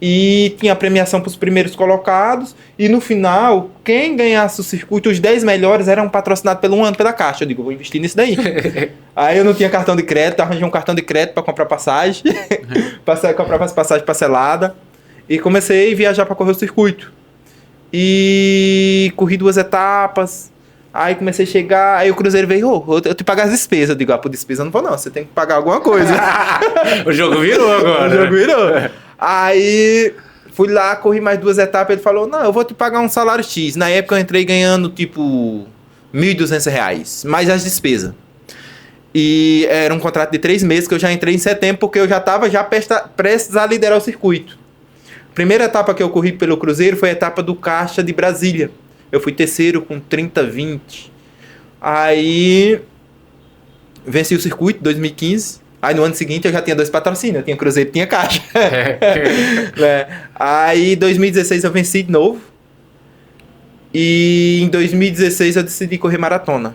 E tinha a premiação para os primeiros colocados. E no final, quem ganhasse o circuito, os 10 melhores eram patrocinados pelo 1 ano pela Caixa. Eu digo, vou investir nisso daí. Aí eu não tinha cartão de crédito, arranjei um cartão de crédito para comprar passagem. Comprar as passagens parceladas. E comecei a viajar para correr o circuito. E corri 2 etapas. Aí comecei a chegar, aí o Cruzeiro veio, eu tenho que pagar as despesas. Eu digo, por despesa eu não vou não, você tem que pagar alguma coisa. O jogo virou agora. O jogo virou. Aí fui lá, corri mais 2 etapas, ele falou, não, eu vou te pagar um salário X. Na época eu entrei ganhando tipo R$1.200, mais as despesas. E era um contrato de 3 meses que eu já entrei em setembro, porque eu já estava prestes a liderar o circuito. A primeira etapa que eu corri pelo Cruzeiro foi a etapa do Caixa de Brasília. Eu fui terceiro com 30-20. Aí venci o circuito em 2015. Aí no ano seguinte eu já tinha 2 patrocínios. Eu tinha Cruzeiro e tinha Caixa. Aí em 2016 eu venci de novo. E em 2016 eu decidi correr maratona.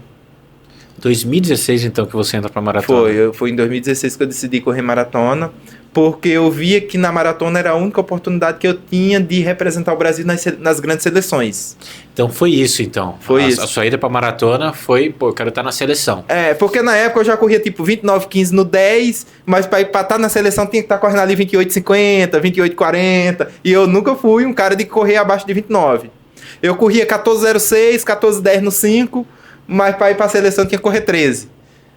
2016 então que você entra pra maratona? Foi em 2016 que eu decidi correr maratona. Porque eu via que na maratona era a única oportunidade que eu tinha de representar o Brasil nas grandes seleções. Então foi isso, então. Foi isso. A sua ida pra maratona foi, eu quero estar na seleção. Porque na época eu já corria tipo 29,15 no 10, mas pra estar na seleção tinha que estar correndo ali 28,50, 28,40. E eu nunca fui um cara de correr abaixo de 29. Eu corria 14,06, 14,10 no 5, mas pra ir pra seleção tinha que correr 13.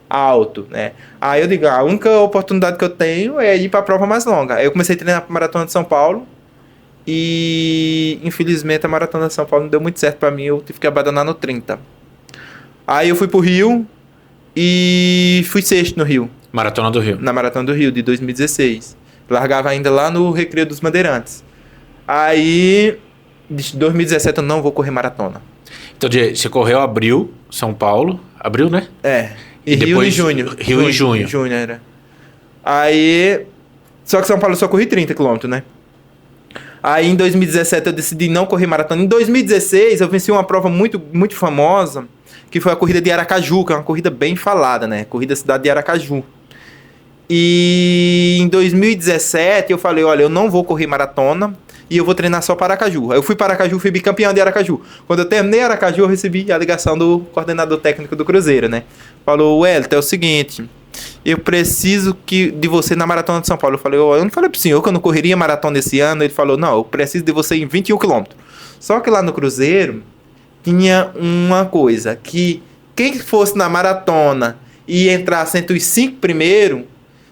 Alto, né? Aí eu digo, a única oportunidade que eu tenho é ir pra prova mais longa. Aí eu comecei a treinar pra Maratona de São Paulo e infelizmente a Maratona de São Paulo não deu muito certo pra mim, eu tive que abandonar no 30. Aí eu fui pro Rio e fui sexto no Rio. Maratona do Rio. Na Maratona do Rio, de 2016. Largava ainda lá no Recreio dos Bandeirantes. Aí, de 2017 eu não vou correr maratona. Então você correu abril, São Paulo. Abril, né? E Rio depois, em junho. Rio em junho. Junho era. Aí. Só que São Paulo eu só corri 30 km, né? Aí em 2017 eu decidi não correr maratona. Em 2016 eu venci uma prova muito, muito famosa, que foi a corrida de Aracaju, que é uma corrida bem falada, né? Corrida cidade de Aracaju. E em 2017 eu falei, olha, eu não vou correr maratona e eu vou treinar só para Aracaju. Aí eu fui para Aracaju, fui bicampeão de Aracaju. Quando eu terminei Aracaju, eu recebi a ligação do coordenador técnico do Cruzeiro, né? Falou, Wellington, é o seguinte, eu preciso de você na Maratona de São Paulo. Eu falei, eu não falei pro senhor que eu não correria maratona esse ano. Ele falou, não, eu preciso de você em 21 km. Só que lá no Cruzeiro tinha uma coisa, que quem fosse na maratona e entrasse entre os 5 primeiros,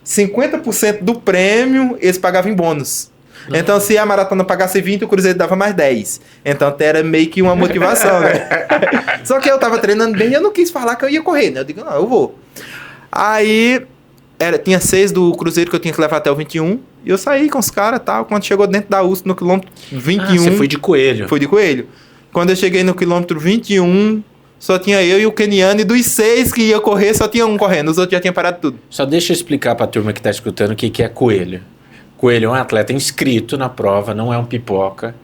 50% do prêmio eles pagavam em bônus. Então, se a maratona pagasse 20, o Cruzeiro dava mais 10. Então, até era meio que uma motivação, né? Só que eu tava treinando bem e eu não quis falar que eu ia correr, né? Eu digo, não, eu vou. Aí, tinha 6 do Cruzeiro que eu tinha que levar até o 21. E eu saí com os caras e tal. Quando chegou dentro da USP, no quilômetro 21... você foi de coelho. Fui de coelho. Quando eu cheguei no quilômetro 21... Só tinha eu e o Keniano, e dos 6 que ia correr, só tinha um correndo. Os outros já tinham parado tudo. Só deixa eu explicar pra turma que tá escutando o que é coelho. Coelho é um atleta inscrito na prova, não é um pipoca,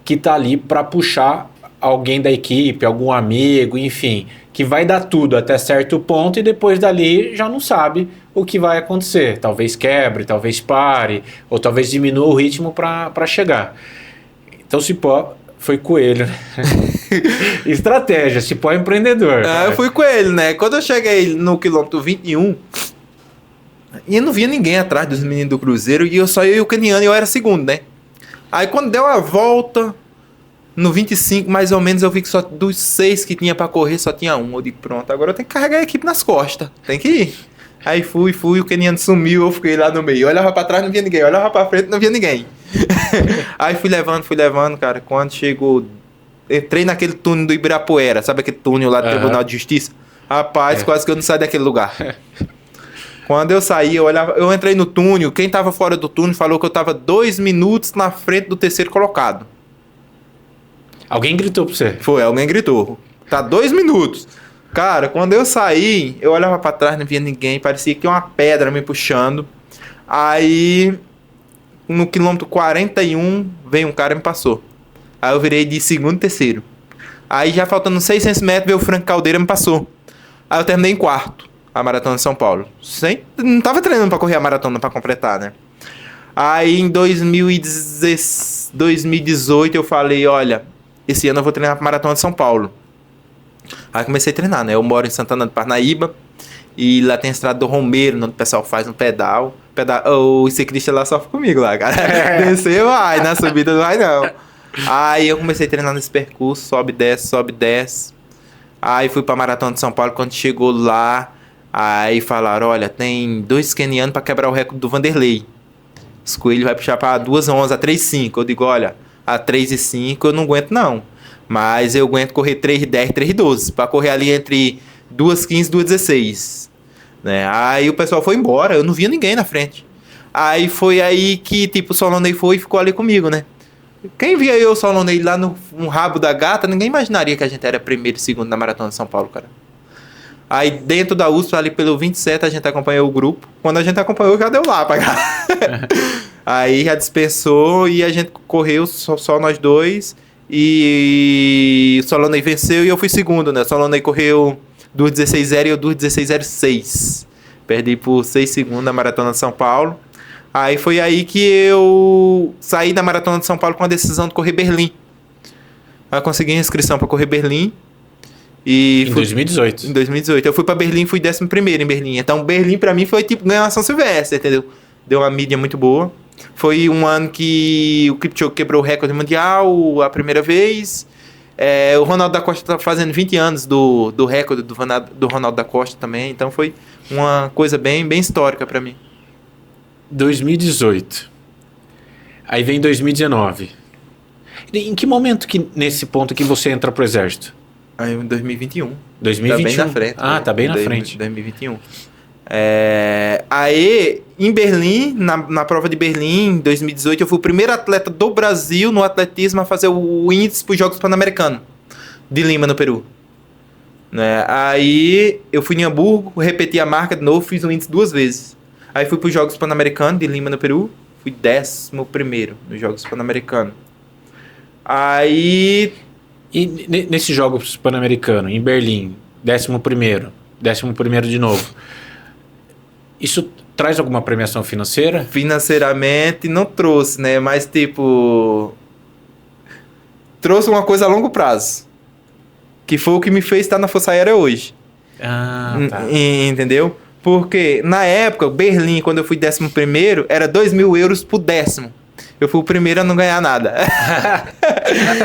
que tá ali pra puxar alguém da equipe, algum amigo, enfim, que vai dar tudo até certo ponto e depois dali já não sabe o que vai acontecer. Talvez quebre, talvez pare, ou talvez diminua o ritmo pra chegar. Então Cipó foi coelho, né? Estratégia, Cipó é empreendedor. Eu fui com ele, né? Quando eu cheguei no quilômetro 21, e eu não via ninguém atrás dos meninos do Cruzeiro, e eu e o Keniano, e eu era segundo, né? Aí quando deu a volta, no 25, mais ou menos, eu vi que só dos 6 que tinha pra correr, só tinha um. Eu disse, pronto, agora eu tenho que carregar a equipe nas costas. Tem que ir. Aí fui, o Keniano sumiu, eu fiquei lá no meio. Eu olhava pra trás, não via ninguém. Eu olhava pra frente, não via ninguém. Aí fui levando, cara. Quando chegou... Entrei naquele túnel do Ibirapuera. Sabe aquele túnel lá do Tribunal de Justiça? Rapaz, quase que eu não saí daquele lugar. Quando eu saí, eu entrei no túnel. Quem tava fora do túnel falou que eu tava 2 minutos na frente do terceiro colocado. Alguém gritou pra você? Foi, alguém gritou. Tá 2 minutos. Cara, quando eu saí, eu olhava pra trás, não via ninguém. Parecia que tinha uma pedra me puxando. Aí, no quilômetro 41, veio um cara e me passou. Aí eu virei de segundo e terceiro. Aí já faltando 600 metros, veio o Frank Caldeira me passou. Aí eu terminei em quarto, a Maratona de São Paulo. Não tava treinando pra correr a maratona pra completar, né? Aí em 2018 eu falei, olha, esse ano eu vou treinar pra Maratona de São Paulo. Aí comecei a treinar, né? Eu moro em Santana do Parnaíba e lá tem a estrada do Romeiro, onde o pessoal faz um pedal. O ciclista lá sofre comigo lá, cara. Descer vai, na subida não vai não. Aí eu comecei a treinar nesse percurso, sobe, desce, sobe, desce. Aí fui pra Maratona de São Paulo, quando chegou lá, aí falaram, olha, tem 2 quenianos pra quebrar o recorde do Vanderlei. Os coelhos vai puxar pra 2:11, a 3:05. Eu digo, olha, a 3:05 eu não aguento não. Mas eu aguento correr 3:10, 3:12. Pra correr ali entre 2:15 e 2:16. Né? Aí o pessoal foi embora, eu não via ninguém na frente. Aí foi aí que, tipo, o Solonei foi e ficou ali comigo, né? Quem via eu, o Solonei, lá no rabo da gata, ninguém imaginaria que a gente era primeiro e segundo na Maratona de São Paulo, cara. Aí dentro da USP, ali pelo 27, a gente acompanhou o grupo. Quando a gente acompanhou, já deu lá pra cá. Aí já dispensou e a gente correu só nós dois. E o Solonei venceu e eu fui segundo, né? O Solonei correu 2:16:0 e eu 2:16:06. Perdi por 6 segundos na Maratona de São Paulo. Aí foi aí que eu saí da Maratona de São Paulo com a decisão de correr Berlim. Aí eu consegui a inscrição para correr Berlim. E em 2018. Em 2018. Eu fui para Berlim, fui 11º em Berlim. Então Berlim para mim foi tipo ganhar a São Silvestre, entendeu? Deu uma mídia muito boa. Foi um ano que o Kipchoge quebrou o recorde mundial a primeira vez. O Ronaldo da Costa tá fazendo 20 anos do recorde do Ronaldo da Costa também. Então foi uma coisa bem histórica para mim. 2018. Aí vem 2019. Em que momento nesse ponto que você entra pro exército? Aí em 2021. 2021. Tá bem na frente. Ah, tá bem na frente. 2021. Aí, em Berlim, na prova de Berlim, em 2018, eu fui o primeiro atleta do Brasil no atletismo a fazer o índice para os Jogos Pan-Americanos de Lima, no Peru. Né? Aí, eu fui em Hamburgo, repeti a marca de novo, fiz o índice 2 vezes. Aí fui para os Jogos Pan-Americanos de Lima, no Peru, fui 11º nos Jogos Pan-Americanos. Aí... E nesses Jogos Pan-Americanos, em Berlim, 11º, 11º de novo, isso traz alguma premiação financeira? Financeiramente não trouxe, né? Mas, tipo... trouxe uma coisa a longo prazo. Que foi o que me fez estar na Força Aérea hoje. Ah, tá. Entendeu? Porque, na época, Berlim, quando eu fui 11º, era 2.000 euros por 10º. Eu fui o primeiro a não ganhar nada.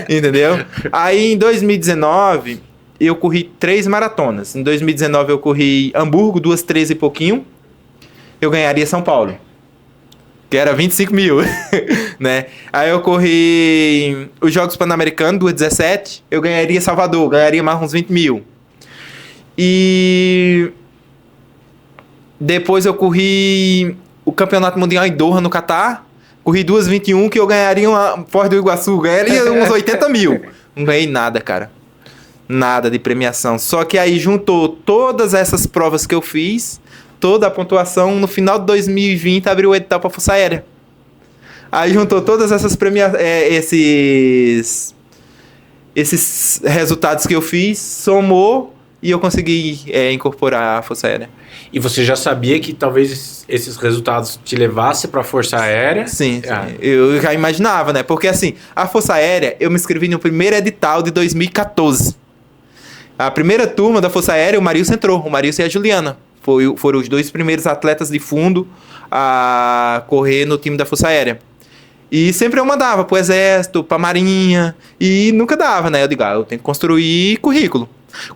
Entendeu? Aí, em 2019, eu corri 3 maratonas. Em 2019, eu corri Hamburgo, 2:13 e pouquinho. Eu ganharia São Paulo, que era 25 mil, né? Aí eu corri os Jogos Pan-Americanos, 2:17, eu ganharia Salvador, ganharia mais uns 20 mil. E depois eu corri o Campeonato Mundial em Doha, no Catar, corri 2:21, que eu ganharia uma Foz do Iguaçu, ganharia uns 80 mil. Não ganhei nada, cara. Nada de premiação. Só que aí juntou todas essas provas que eu fiz, toda a pontuação, no final de 2020 abriu o edital para a Força Aérea. Aí juntou todas essas esses resultados que eu fiz, somou e eu consegui incorporar a Força Aérea. E você já sabia que talvez esses resultados te levassem para a Força Aérea? Sim, eu já imaginava, né? Porque assim, a Força Aérea, eu me inscrevi no primeiro edital de 2014. A primeira turma da Força Aérea, o Marilson entrou, o Marilson e a Juliana. Foram os 2 primeiros atletas de fundo a correr no time da Força Aérea. E sempre eu mandava pro Exército, pra Marinha, e nunca dava, né? Eu digo, eu tenho que construir currículo.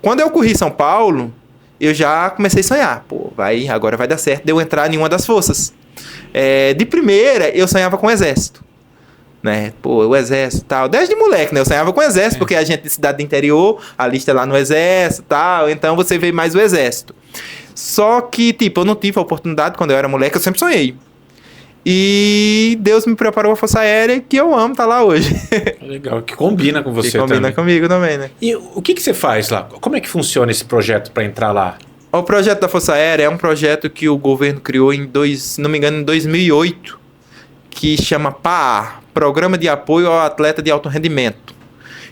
Quando eu corri São Paulo, eu já comecei a sonhar. Agora vai dar certo de eu entrar em uma das forças. De primeira, eu sonhava com o Exército. Né? O Exército e tal. Desde moleque, né? Eu sonhava com o Exército, porque a gente de cidade do interior, a lista é lá no Exército e tal, então você vê mais o Exército. Só que, tipo, eu não tive a oportunidade quando eu era moleque, eu sempre sonhei. E Deus me preparou a Força Aérea, que eu amo, tá lá hoje. Legal, que combina com você também. Que combina comigo também, né? E o que você faz lá? Como é que funciona esse projeto para entrar lá? O projeto da Força Aérea é um projeto que o governo criou se não me engano, em 2008, que chama PAA, Programa de Apoio ao Atleta de Alto Rendimento.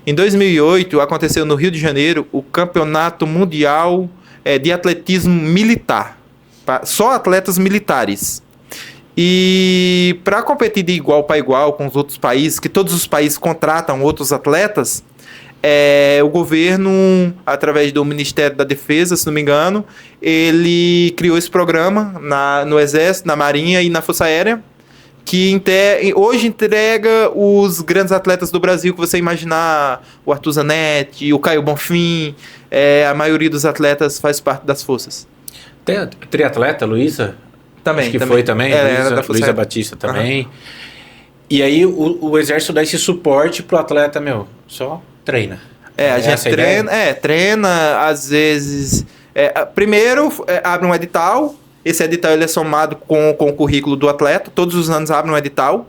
Em 2008, aconteceu no Rio de Janeiro o Campeonato Mundial de Atletismo Militar. Só atletas militares. E para competir de igual para igual com os outros países, que todos os países contratam outros atletas, o governo, através do Ministério da Defesa, se não me engano, ele criou esse programa no Exército, na Marinha e na Força Aérea, que hoje entrega os grandes atletas do Brasil que você imaginar, o Arthur Zanetti, o Caio Bonfim, a maioria dos atletas faz parte das forças. Tem a triatleta, Luísa? Também. Acho que também. foi também, Luísa Batista também. Uhum. E aí o Exército dá esse suporte pro atleta, só treina. A gente treina, às vezes... primeiro, abre um edital. Esse edital ele é somado com o currículo do atleta. Todos os anos abre um edital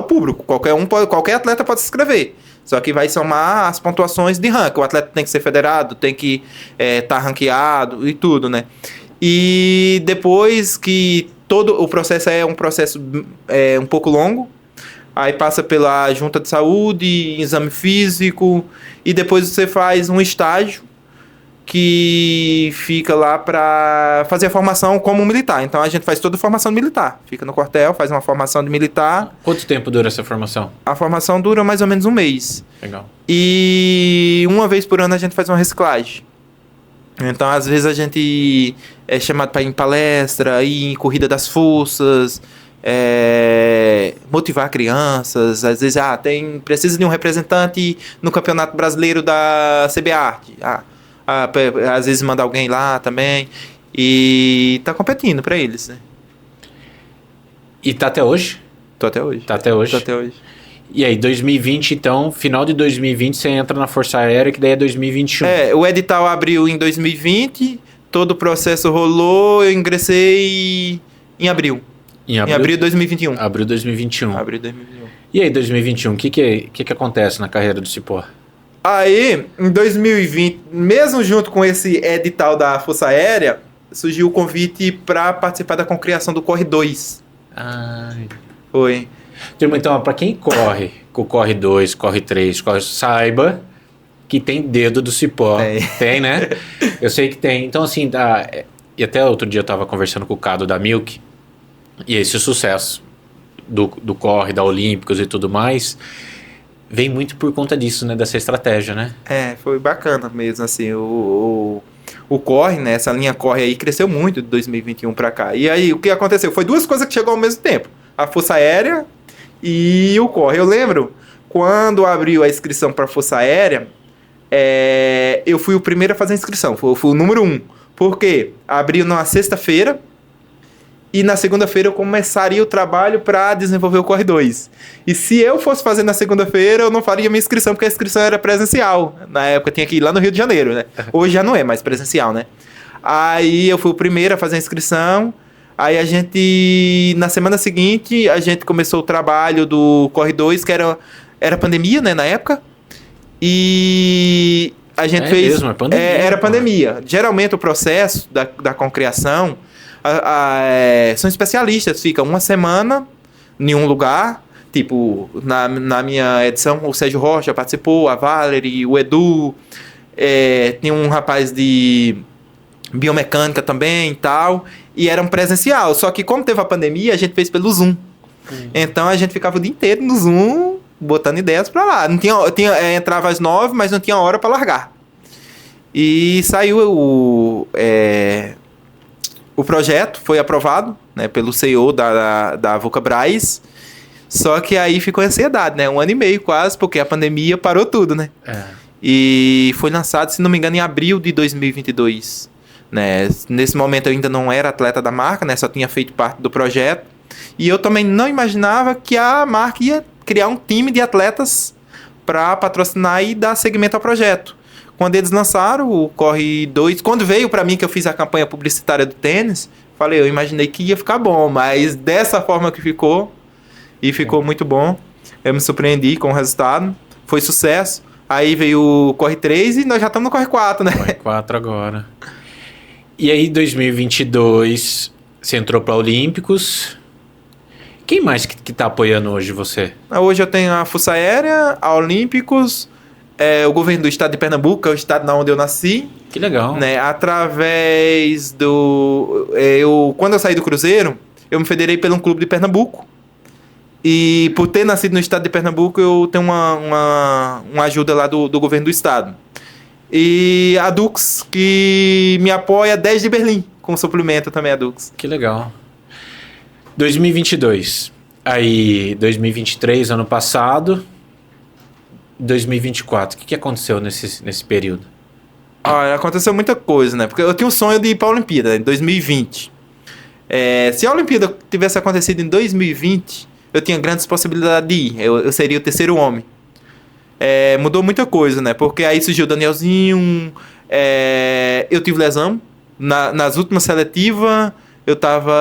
público. Qualquer atleta pode se inscrever. Só que vai somar as pontuações de ranking. O atleta tem que ser federado, tem que estar ranqueado e tudo, né? E depois que todo o processo é um processo um pouco longo, aí passa pela junta de saúde, exame físico, e depois você faz um estágio que fica lá para fazer a formação como militar. Então a gente faz toda a formação militar. Fica no quartel, faz uma formação de militar. Quanto tempo dura essa formação? A formação dura mais ou menos um mês. Legal. E uma vez por ano a gente faz uma reciclagem. Então, às vezes, a gente é chamado para ir em palestra, ir em corrida das forças, motivar crianças. Às vezes, precisa de um representante no Campeonato Brasileiro da CBART. Às vezes, manda alguém lá também. E tá competindo para eles, né? E tá até hoje? Tô até hoje. Tá até hoje? Tô até hoje. E aí, 2020, então, final de 2020, você entra na Força Aérea, que daí é 2021. O edital abriu em 2020, todo o processo rolou, eu ingressei em abril. Em abril de 2021. Abril de 2021. Abril de 2021. E aí, 2021, o que acontece na carreira do Cipó? Aí, em 2020, mesmo junto com esse edital da Força Aérea, surgiu o convite para participar da concriação do Corre 2. Foi. Turma, então, para quem corre com o Corre 2, Corre 3, saiba que tem dedo do Cipó. Tem, né? Eu sei que tem. Então, assim, e até outro dia eu tava conversando com o Cado da Milk, e esse sucesso do Corre, da Olímpicos e tudo mais, vem muito por conta disso, né? Dessa estratégia, né? Foi bacana mesmo, assim, o Corre, né? Essa linha Corre aí cresceu muito de 2021 para cá. E aí, o que aconteceu? Foi duas coisas que chegou ao mesmo tempo. A Força Aérea e o Corre. Eu lembro, quando abriu a inscrição para a Força Aérea, eu fui o primeiro a fazer a inscrição. Eu fui o número 1. Por quê? Abriu na sexta-feira e na segunda-feira eu começaria o trabalho para desenvolver o Corre 2. E se eu fosse fazer na segunda-feira, eu não faria minha inscrição, porque a inscrição era presencial. Na época tinha que ir lá no Rio de Janeiro, né? Hoje já não é mais presencial, né? Aí eu fui o primeiro a fazer a inscrição. Aí a gente, na semana seguinte, a gente começou o trabalho do Corre 2, que era pandemia, né, na época. E a gente fez... Mesmo, é pandemia, era pandemia. Geralmente o processo da concriação, são especialistas, ficam uma semana em um lugar. Tipo, na minha edição, o Sérgio Rocha participou, a Valerie, o Edu, tem um rapaz de biomecânica também e tal, e era um presencial, só que como teve a pandemia, a gente fez pelo Zoom. Então a gente ficava o dia inteiro no Zoom, botando ideias pra lá. Não entrava às 9, mas não tinha hora pra largar. E saiu o projeto, foi aprovado, né, pelo CEO da Vulcabras, só que aí ficou ansiedade, né, 1 ano e meio quase, porque a pandemia parou tudo, né. E foi lançado, se não me engano, em abril de 2022. Né? Nesse momento eu ainda não era atleta da marca, né? Só tinha feito parte do projeto. E eu também não imaginava que a marca ia criar um time de atletas para patrocinar e dar seguimento ao projeto. Quando eles lançaram o Corre 2, quando veio para mim que eu fiz a campanha publicitária do tênis, eu imaginei que ia ficar bom, mas dessa forma que ficou, e ficou muito bom. Eu me surpreendi com o resultado, foi sucesso. Aí veio o Corre 3 e nós já estamos no Corre 4, né? Corre 4 agora. E aí, 2022, você entrou para Olímpicos. Quem mais que tá apoiando hoje você? Hoje eu tenho a Força Aérea, a Olímpicos, o governo do estado de Pernambuco, que é o estado onde eu nasci, Que legal. né? Através do... quando eu saí do Cruzeiro, eu me federei pelo um clube de Pernambuco. E por ter nascido no estado de Pernambuco, eu tenho uma ajuda lá do governo do estado. E a Dux, que me apoia desde Berlim, com suplemento também a Dux. Que legal. 2022. Aí, 2023, ano passado. 2024. O que aconteceu nesse período? Aconteceu muita coisa, né? Porque eu tinha um sonho de ir para a Olimpíada em 2020. Se a Olimpíada tivesse acontecido em 2020, eu tinha grandes possibilidades de ir. Eu seria o terceiro homem. Mudou muita coisa, né? Porque aí surgiu o Danielzinho. Eu tive lesão. Nas últimas seletivas, eu tava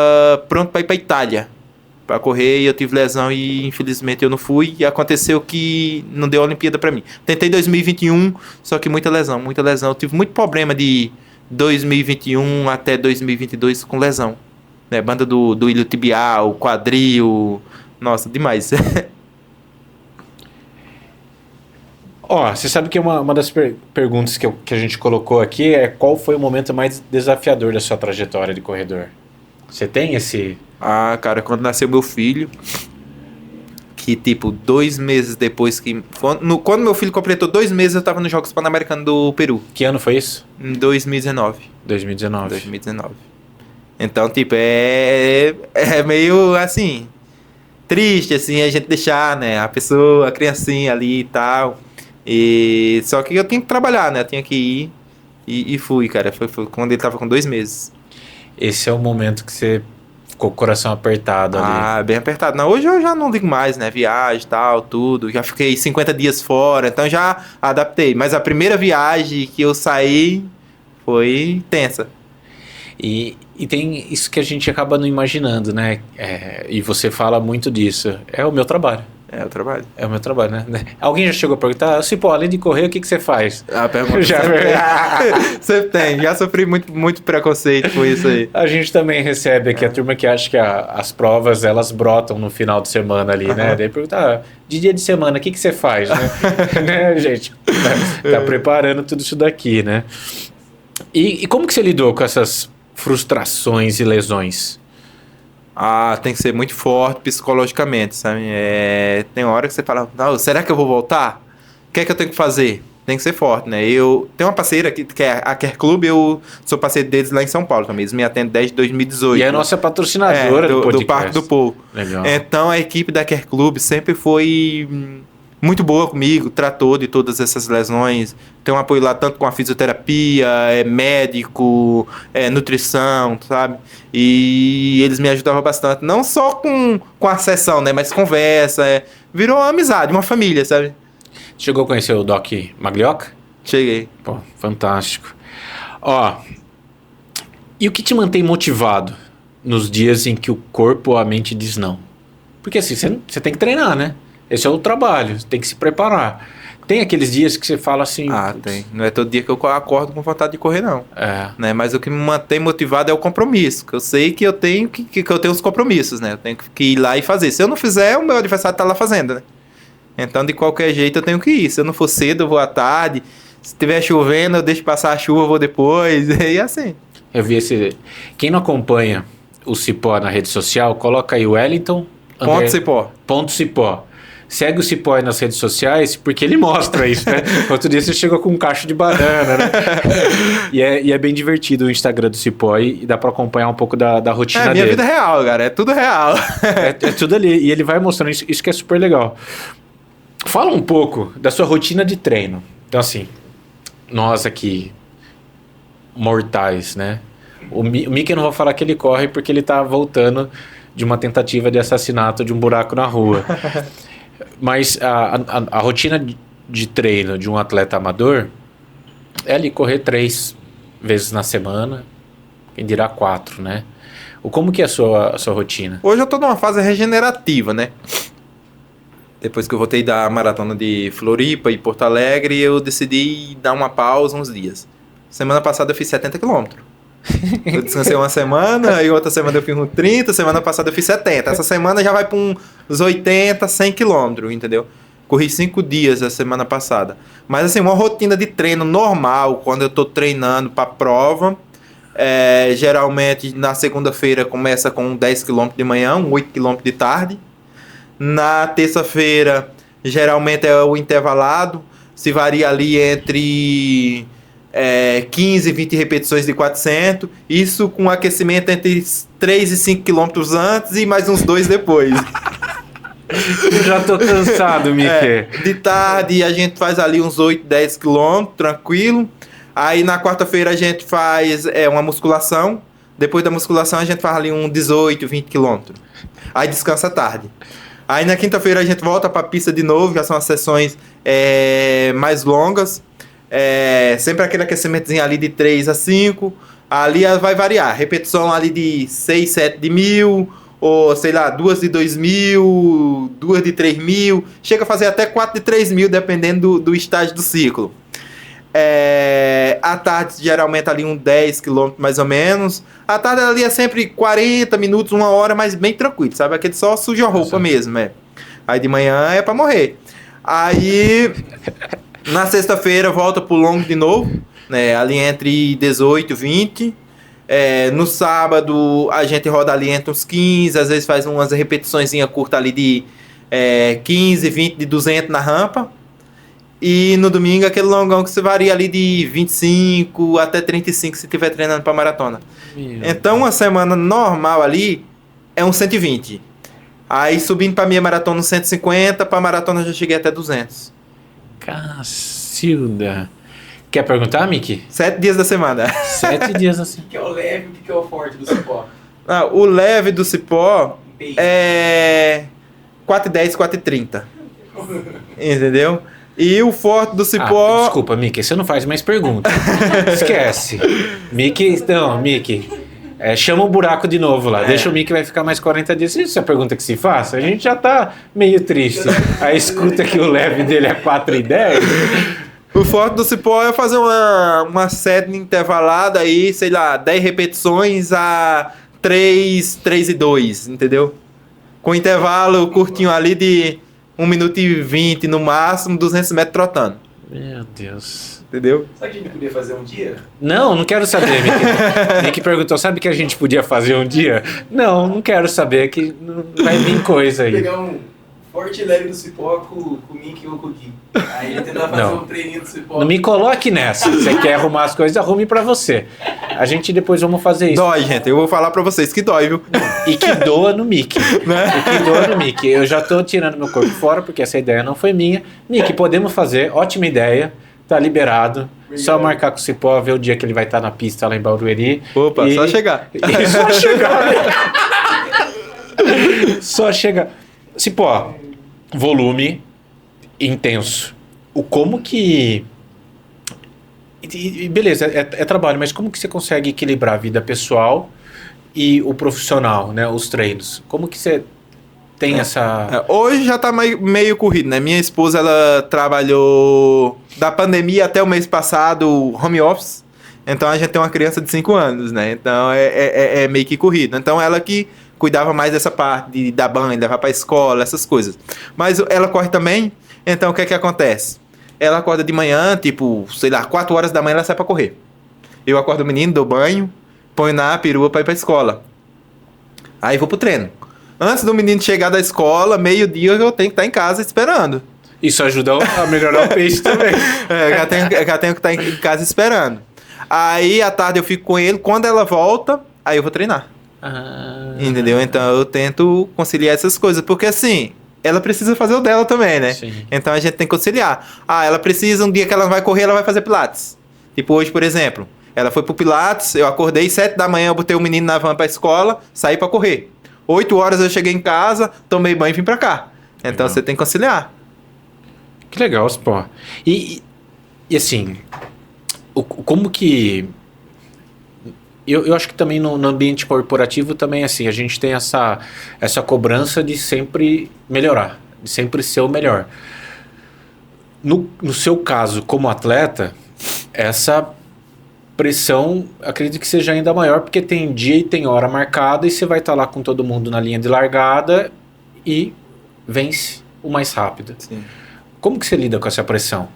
pronto para ir para Itália para correr, e eu tive lesão e infelizmente eu não fui, e aconteceu que não deu a Olimpíada para mim. Tentei 2021, só que muita lesão. Eu tive muito problema de 2021 até 2022 com lesão, né? Banda do ilho tibial, quadril, nossa, demais. Você sabe que uma das perguntas que a gente colocou aqui é qual foi o momento mais desafiador da sua trajetória de corredor? Você tem esse... Cara, quando nasceu meu filho, que tipo, 2 meses depois que... Quando meu filho completou 2 meses, eu tava nos Jogos Pan-Americanos do Peru. Que ano foi isso? Em 2019. 2019. Então, tipo, é meio assim, triste, assim, a gente deixar, né, a criancinha ali e tal. Só que eu tinha que trabalhar, né, eu tinha que ir e fui, cara. Foi quando ele tava com 2 meses. Esse é o momento que você ficou com o coração apertado ali. Bem apertado. Não, hoje eu já não ligo mais, né? Viagem e tal, tudo. Já fiquei 50 dias fora, então já adaptei. Mas a primeira viagem que eu saí foi tensa. E tem isso que a gente acaba não imaginando, né? E você fala muito disso. É o meu trabalho. É o trabalho. É o meu trabalho, né? Alguém já chegou a perguntar, Cipó, além de correr, o que você faz? Pergunta sempre tem. Já sofri muito preconceito com isso aí. A gente também recebe aqui a turma que acha que as provas, elas brotam no final de semana ali, né? Daí pergunta, de dia de semana, o que você faz, né? Né, gente? Tá preparando tudo isso daqui, né? E como que você lidou com essas frustrações e lesões? Tem que ser muito forte psicologicamente, sabe? Tem hora que você fala, não, será que eu vou voltar? O que é que eu tenho que fazer? Tem que ser forte, né? Eu tenho uma parceira que é a Care Club, eu sou parceiro deles lá em São Paulo também. Eles me atendem desde 2018. E é a nossa patrocinadora do Parque do Povo. Legal. Então a equipe da Care Club sempre foi muito boa comigo, tratou de todas essas lesões. Tem um apoio lá tanto com a fisioterapia, médico, nutrição, sabe? E eles me ajudavam bastante. Não só com a sessão, né? Mas conversa. Virou uma amizade, uma família, sabe? Chegou a conhecer o Doc Maglioca? Cheguei. Pô, fantástico. E o que te mantém motivado nos dias em que o corpo ou a mente diz não? Porque assim, você tem que treinar, né? Esse é o trabalho, você tem que se preparar. Tem aqueles dias que você fala assim... Tem. Não é todo dia que eu acordo com vontade de correr, não. Né? Mas o que me mantém motivado é o compromisso. Que eu sei que eu tenho que eu tenho os compromissos, né? Eu tenho que ir lá e fazer. Se eu não fizer, o meu adversário tá lá fazendo, né? Então, de qualquer jeito, eu tenho que ir. Se eu não for cedo, eu vou à tarde. Se estiver chovendo, eu deixo passar a chuva, eu vou depois. E assim. Eu vi esse... Quem não acompanha o Cipó na rede social, coloca aí o Wellington... Ponto Cipó. Segue o Cipó aí nas redes sociais, porque ele mostra isso, né? Outro dia você chegou com um cacho de banana, né? e é bem divertido o Instagram do Cipó e dá pra acompanhar um pouco da rotina dele. É minha vida real, cara. É tudo real. é tudo ali. E ele vai mostrando isso que é super legal. Fala um pouco da sua rotina de treino. Então, assim, nós aqui, mortais, né? O Mickey não vou falar que ele corre porque ele tá voltando de uma tentativa de assassinato de um buraco na rua. Mas a rotina de treino de um atleta amador é ali correr 3 vezes na semana, quem dirá 4, né? Como que é a sua rotina? Hoje eu tô numa fase regenerativa, né? Depois que eu voltei da maratona de Floripa e Porto Alegre, eu decidi dar uma pausa uns dias. Semana passada eu fiz 70 km. Eu descansei uma semana, e outra semana eu fiz uns 30, semana passada eu fiz 70. Essa semana já vai para uns 80, 100 km, entendeu? Corri 5 dias a semana passada. Mas assim, uma rotina de treino normal, quando eu tô treinando para prova, geralmente na segunda-feira começa com 10 km de manhã, 8 km de tarde. Na terça-feira, geralmente é o intervalado, se varia ali entre 15 e 20 repetições de 400, isso com aquecimento entre 3 e 5 km antes e mais uns 2 depois. Eu já tô cansado, Mickey. De tarde a gente faz ali uns 8, 10 km, tranquilo. Aí na quarta-feira a gente faz uma musculação. Depois da musculação a gente faz ali um 18, 20 km. Aí descansa à tarde. Aí na quinta-feira a gente volta para a pista de novo, já são as sessões mais longas. Sempre aquele aquecimentozinho ali de 3 a 5. Ali vai variar. Repetição ali de 6, 7 de 1000, ou sei lá, 2 de 2000, 2 de 3000. Chega a fazer até 4 de 3000, dependendo do estágio do ciclo. À tarde, geralmente ali um 10 km mais ou menos. À tarde ali é sempre 40 minutos, 1 hora, mas bem tranquilo, sabe? Aquele só suja a roupa mesmo, Aí de manhã é pra morrer. Aí na sexta-feira volta pro longo de novo, né? Ali entre 18 e 20. No sábado a gente roda ali entre uns 15, às vezes faz umas repetiçõezinhas curtas ali de 15, 20 de 200 na rampa. E no domingo aquele longão que você varia ali de 25 até 35 se estiver treinando para maratona. Então uma semana normal ali é um 120. Aí subindo para minha maratona um 150, para maratona eu já cheguei até 200. Cacilda. Quer perguntar, Mickey? 7 dias da semana. 7 dias assim. O que é o leve e o que é o forte do cipó? O leve do cipó é 4,10, 4,30. Entendeu? E o forte do cipó... Desculpa, Mickey, você não faz mais pergunta. Esquece. Mickey, chama o buraco de novo lá. Deixa o Mickey, vai ficar mais 40 dias. Isso é a pergunta que se faça? A gente já tá meio triste. Aí escuta que o leve dele é 4,10. O forte do cipó é fazer uma série intervalada aí, sei lá, 10 repetições a 3, 3 e 2, entendeu? Com intervalo curtinho ali de 1 minuto e 20 no máximo, 200 metros trotando. Meu Deus. Entendeu? Sabe o que a gente podia fazer um dia? Não quero saber, Mickey. Mickey perguntou, sabe o que a gente podia fazer um dia? Não quero saber, que não vai vir coisa aí. Pegar um forte e leve do cipó com o Mickey ou com o Gui. Aí tentar fazer um treininho do cipó. Não me coloque nessa. Você quer arrumar as coisas, arrume pra você. A gente depois vamos fazer isso. Dói, gente. Eu vou falar pra vocês que dói, viu? E que doa no Mickey. Né? E que doa no Mickey. Eu já tô tirando meu corpo fora, porque essa ideia não foi minha. Mickey, podemos fazer. Ótima ideia. Tá liberado. Só marcar com o Cipó, ver o dia que ele vai estar na pista lá em Barueri. Opa, só chegar. E só chegar. Só chegar. Cipó, volume intenso. Como que... Beleza, é trabalho, mas como que você consegue equilibrar a vida pessoal e o profissional, né? Os treinos. Como que você tem essa... Hoje já tá meio corrido, né? Minha esposa, ela trabalhou da pandemia até o mês passado home office. Então a gente tem uma criança de 5 anos, né? Então é meio que corrido. Então ela que cuidava mais dessa parte de dar banho, levar pra escola, essas coisas. Mas ela corre também. Então o que é que acontece? Ela acorda de manhã, tipo, sei lá, 4 horas da manhã ela sai pra correr. Eu acordo o menino, dou banho, ponho na perua pra ir pra escola. Aí vou pro treino. Antes do menino chegar da escola, meio-dia eu tenho que estar em casa esperando. Isso ajuda a melhorar o peixe também. Já tenho que estar em casa esperando. Aí à tarde eu fico com ele, quando ela volta, aí eu vou treinar. Entendeu? Então eu tento conciliar essas coisas, porque assim... ela precisa fazer o dela também, né? Sim. Então a gente tem que conciliar. Ela precisa, um dia que ela não vai correr, ela vai fazer pilates. Tipo hoje, por exemplo, ela foi pro pilates, eu acordei 7 da manhã, eu botei o menino na van pra escola, saí pra correr. 8 horas eu cheguei em casa, tomei banho e vim pra cá. Então você tem que conciliar. Que legal, Cipó. E assim, como que... Eu acho que também no ambiente corporativo também assim, a gente tem essa cobrança de sempre melhorar, de sempre ser o melhor. No seu caso, como atleta, essa pressão, acredito que seja ainda maior, porque tem dia e tem hora marcada e você vai estar lá com todo mundo na linha de largada e vence o mais rápido. Sim. Como que você lida com essa pressão?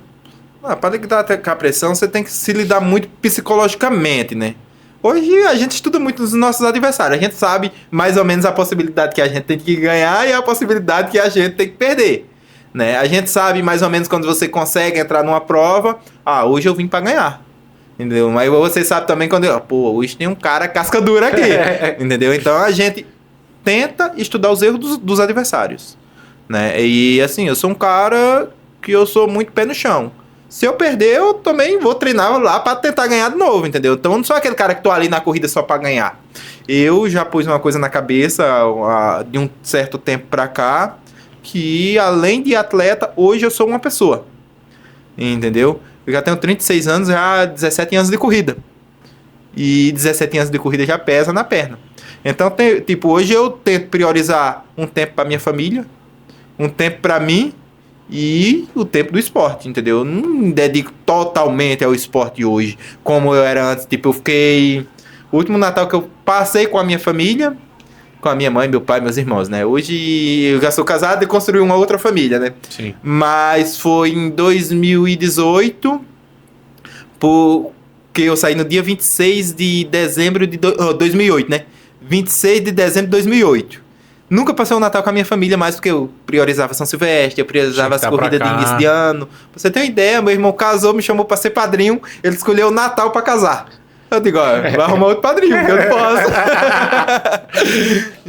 Para lidar com a pressão, você tem que se lidar muito psicologicamente, né? Hoje a gente estuda muito os nossos adversários. A gente sabe mais ou menos a possibilidade que a gente tem que ganhar e a possibilidade que a gente tem que perder, né? A gente sabe mais ou menos quando você consegue entrar numa prova. Hoje eu vim para ganhar. Entendeu? Mas você sabe também quando hoje tem um cara casca dura aqui. Entendeu? Então a gente tenta estudar os erros dos adversários, né? E assim, eu sou um cara que eu sou muito pé no chão. Se eu perder, eu também vou treinar lá pra tentar ganhar de novo, entendeu? Então eu não sou aquele cara que tô ali na corrida só pra ganhar. Eu já pus uma coisa na cabeça de um certo tempo pra cá, que além de atleta, hoje eu sou uma pessoa. Entendeu? Eu já tenho 36 anos, já 17 anos de corrida. E 17 anos de corrida já pesa na perna. Então, hoje eu tento priorizar um tempo pra minha família, um tempo pra mim, e o tempo do esporte, entendeu? Eu não me dedico totalmente ao esporte hoje, como eu era antes. Eu fiquei... O último Natal que eu passei com a minha família, com a minha mãe, meu pai, meus irmãos, né? Hoje eu já sou casado e construí uma outra família, né? Sim. Mas foi em 2018, porque eu saí no dia 26 de dezembro de 2008, né? 26 de dezembro de 2008. Nunca passei o Natal com a minha família mais, porque eu priorizava São Silvestre, eu priorizava as corridas de início de ano. Pra você ter uma ideia, meu irmão casou, me chamou pra ser padrinho, ele escolheu o Natal pra casar. Eu digo, vai arrumar outro padrinho, porque eu não posso.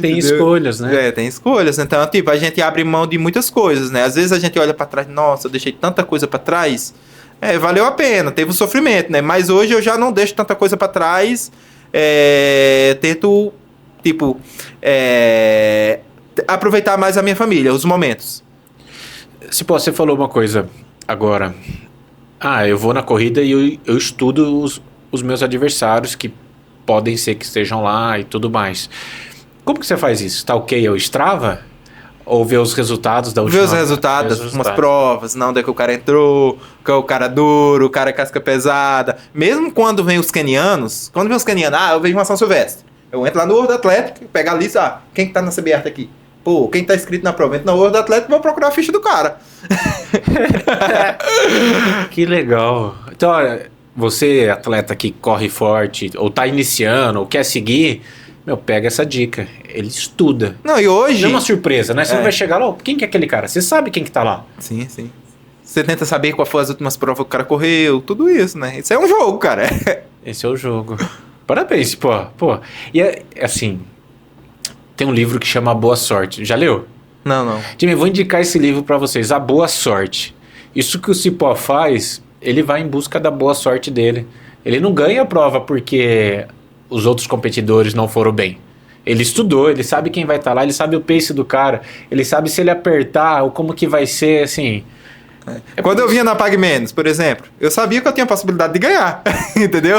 Tem escolhas, né? Tem escolhas. Então, a gente abre mão de muitas coisas, né? Às vezes a gente olha pra trás, nossa, eu deixei tanta coisa pra trás. Valeu a pena, teve um sofrimento, né? Mas hoje eu já não deixo tanta coisa pra trás. Tento... aproveitar mais a minha família, os momentos. Se você falou uma coisa agora, eu vou na corrida e eu estudo os meus adversários que podem ser que estejam lá e tudo mais. Como que você faz isso? Tá ok é o Strava? Ou ver os resultados da última... Ver os resultados, umas provas, não, onde é que o cara entrou, que é o cara duro, o cara casca pesada. Mesmo quando vem os quenianos, eu vejo uma São Silvestre. Eu entro lá no World Atlético, pego a lista, quem que tá na CBR aqui? Quem tá inscrito na prova? Entro no World Atlético, vou procurar a ficha do cara. Que legal. Então, você, atleta que corre forte, ou tá iniciando, ou quer seguir, pega essa dica. Ele estuda. Não, e hoje... Não é uma surpresa, né? Você não vai chegar lá, quem que é aquele cara? Você sabe quem que tá lá. Sim, sim. Você tenta saber qual foi as últimas provas que o cara correu, tudo isso, né? Isso é um jogo, cara. Esse é o jogo. Parabéns, pô. E assim, tem um livro que chama A Boa Sorte. Já leu? Não. Jimmy, vou indicar esse livro pra vocês, A Boa Sorte. Isso que o Cipó faz, ele vai em busca da boa sorte dele. Ele não ganha a prova porque os outros competidores não foram bem. Ele estudou, ele sabe quem vai estar lá, ele sabe o pace do cara, ele sabe se ele apertar ou como que vai ser, assim... Quando eu vinha na Pag Menos, por exemplo, eu sabia que eu tinha a possibilidade de ganhar, entendeu?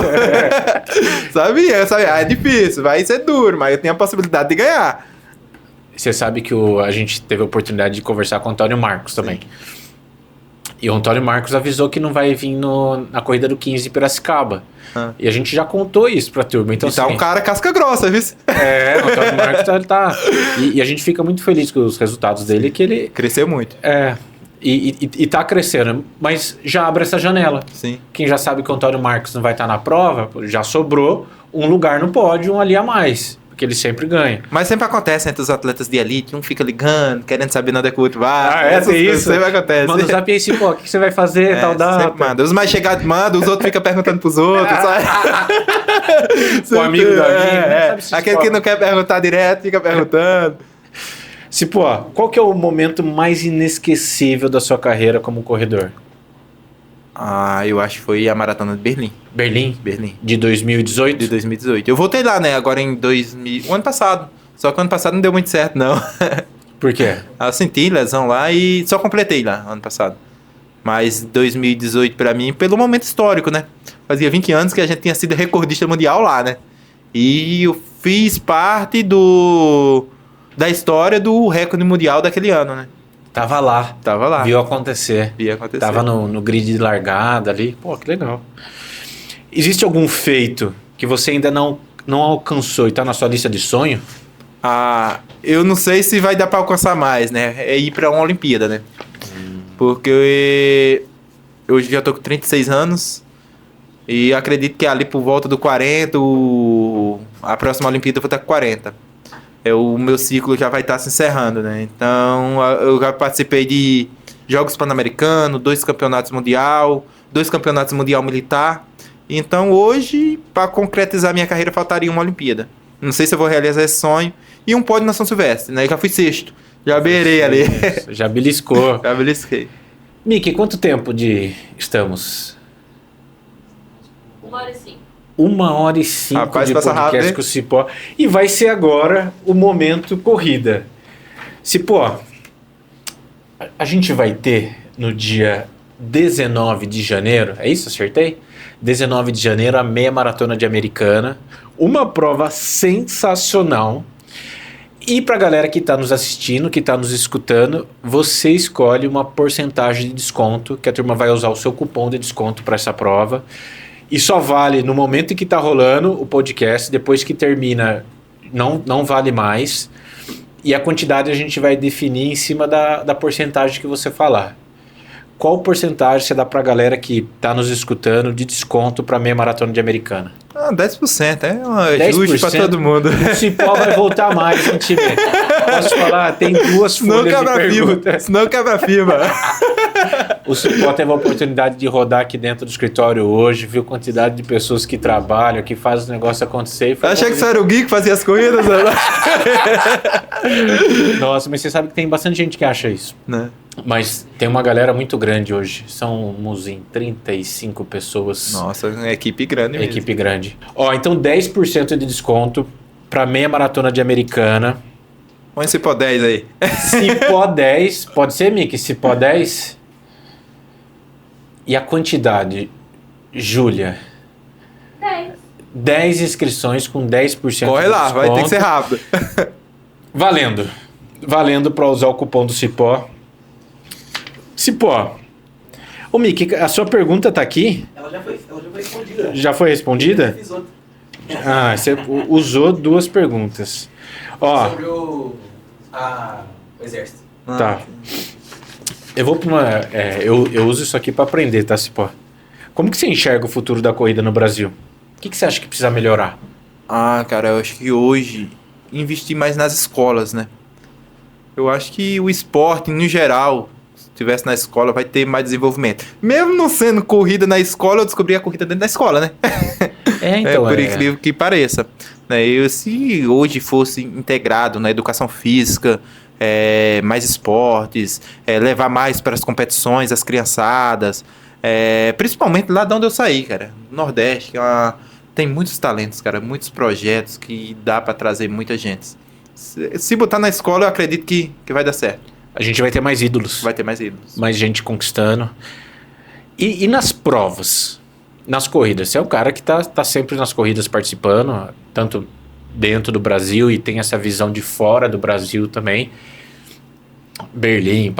Sabia, é difícil, vai ser duro, mas eu tinha a possibilidade de ganhar. Você sabe que a gente teve a oportunidade de conversar com o Antônio Marcos também. E o Antônio Marcos avisou que não vai vir na corrida do 15 de Piracicaba. E a gente já contou isso pra turma. Então, tá um cara casca grossa, viu? O Antônio Marcos ele tá... E a gente fica muito feliz com os resultados dele, que ele... Cresceu muito. E tá crescendo, mas já abre essa janela. Sim. Quem já sabe que o Antônio Marcos não vai estar na prova, já sobrou um lugar no pódio, um ali a mais, porque ele sempre ganha. Mas sempre acontece entre os atletas de elite, um fica ligando, querendo saber onde é que o outro vai. Tem isso? Sempre acontece. Manda o zap aí, o que você vai fazer, tal data. Manda. Os mais chegados mandam, os outros ficam perguntando pros outros, sabe? O amigo do amigo. Aquele que não quer perguntar direto, fica perguntando. Cipó, qual que é o momento mais inesquecível da sua carreira como corredor? Eu acho que foi a Maratona de Berlim. Berlim? De 2018? De 2018. Eu voltei lá, né, agora em o ano passado. Só que o ano passado não deu muito certo, não. Por quê? Eu senti lesão lá e só completei lá, ano passado. Mas 2018 pra mim, pelo momento histórico, né? Fazia 20 anos que a gente tinha sido recordista mundial lá, né? E eu fiz parte da história do recorde mundial daquele ano, né? Tava lá. Viu acontecer. Tava no grid de largada ali. Pô, que legal. Existe algum feito que você ainda não alcançou e tá na sua lista de sonho? Eu não sei se vai dar pra alcançar mais, né? É ir pra uma Olimpíada, né? Porque hoje já tô com 36 anos e acredito que ali por volta do 40, a próxima Olimpíada eu vou estar com 40. O meu ciclo já vai estar se encerrando, né? Então eu já participei de Jogos Pan-Americanos, 2 campeonatos mundial, 2 campeonatos mundial militar. Então hoje, para concretizar minha carreira, faltaria uma Olimpíada. Não sei se eu vou realizar esse sonho. E um pódio na São Silvestre, né? Eu já fui sexto. Já beirei ali. Já beliscou. Já belisquei. Miki, quanto tempo estamos? 1h05. 1h05 Rapaz, de passa podcast rápido, com o Cipó. E vai ser agora o momento corrida. Cipó, a gente vai ter no dia 19 de janeiro, é isso? Acertei? 19 de janeiro, a meia maratona de Americana. Uma prova sensacional. E pra galera que tá nos assistindo, que tá nos escutando, você escolhe uma porcentagem de desconto, que a turma vai usar o seu cupom de desconto para essa prova. E só vale no momento em que tá rolando o podcast, depois que termina, não vale mais. E a quantidade a gente vai definir em cima da porcentagem que você falar. Qual porcentagem você dá pra galera que tá nos escutando de desconto pra meia maratona de Americana? 10%, é 10%? justo pra todo mundo. O Cipó vai voltar mais, hein, time? Posso falar? Tem 2 folhas de perguntas. Senão quebra a firma. O Cipó teve a oportunidade de rodar aqui dentro do escritório hoje, viu a quantidade de pessoas que trabalham, que fazem o negócio acontecer. Eu achei que você era o Gui que fazia as corridas. Né? Nossa, mas você sabe que tem bastante gente que acha isso. Né? Mas tem uma galera muito grande hoje. Somos em 35 pessoas. Nossa, é equipe grande mesmo. Equipe grande. Ó, então 10% de desconto pra meia maratona de Americana. Põe Cipó 10 aí. Cipó 10. Pode ser, Miki? Cipó 10? E a quantidade? Júlia? 10. 10 inscrições com 10% Corre de lá, desconto. vai ter que ser rápido. Valendo. Valendo para usar o cupom do Cipó. Cipó. Ô, Miki, a sua pergunta tá aqui? Ela já foi respondida. Já foi respondida? Eu fiz outra. Ah, você usou 2 perguntas. Ó, Sobre o exército. tá. Eu vou para uma... eu uso isso aqui para aprender, tá, Cipó? Como que você enxerga o futuro da corrida no Brasil? O que você acha que precisa melhorar? Cara, eu acho que hoje investir mais nas escolas, né? Eu acho que o esporte, no geral, se tivesse na escola, vai ter mais desenvolvimento. Mesmo não sendo corrida na escola, eu descobri a corrida dentro da escola, né? Então, por incrível que pareça. Né? Se hoje fosse integrado na educação física, mais esportes, levar mais para as competições, as criançadas, principalmente lá de onde eu saí, cara, no Nordeste, tem muitos talentos, cara, muitos projetos que dá para trazer muita gente. Se botar na escola, eu acredito que vai dar certo. A gente vai ter mais ídolos. Vai ter mais ídolos. Mais gente conquistando. E nas provas? Nas corridas? Você é o cara que tá sempre nas corridas participando, tanto dentro do Brasil e tem essa visão de fora do Brasil também. Berlim,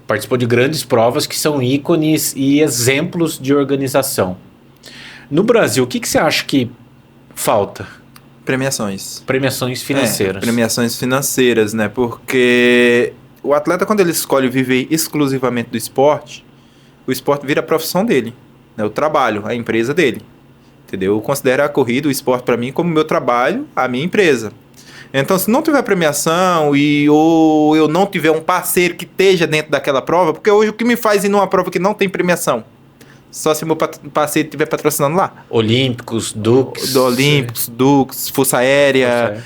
participou de grandes provas que são ícones e exemplos de organização. No Brasil, o que você acha que falta? Premiações. Premiações financeiras. Premiações financeiras, né? Porque o atleta, quando ele escolhe viver exclusivamente do esporte, o esporte vira a profissão dele, né? O trabalho, a empresa dele. Entendeu? Eu considero a corrida, o esporte para mim, como meu trabalho, a minha empresa. Então, se não tiver premiação ou eu não tiver um parceiro que esteja dentro daquela prova, porque hoje o que me faz ir numa prova que não tem premiação? Só se meu parceiro estiver patrocinando lá. Olímpicos, Dux. Olímpicos, Dux, Força Aérea,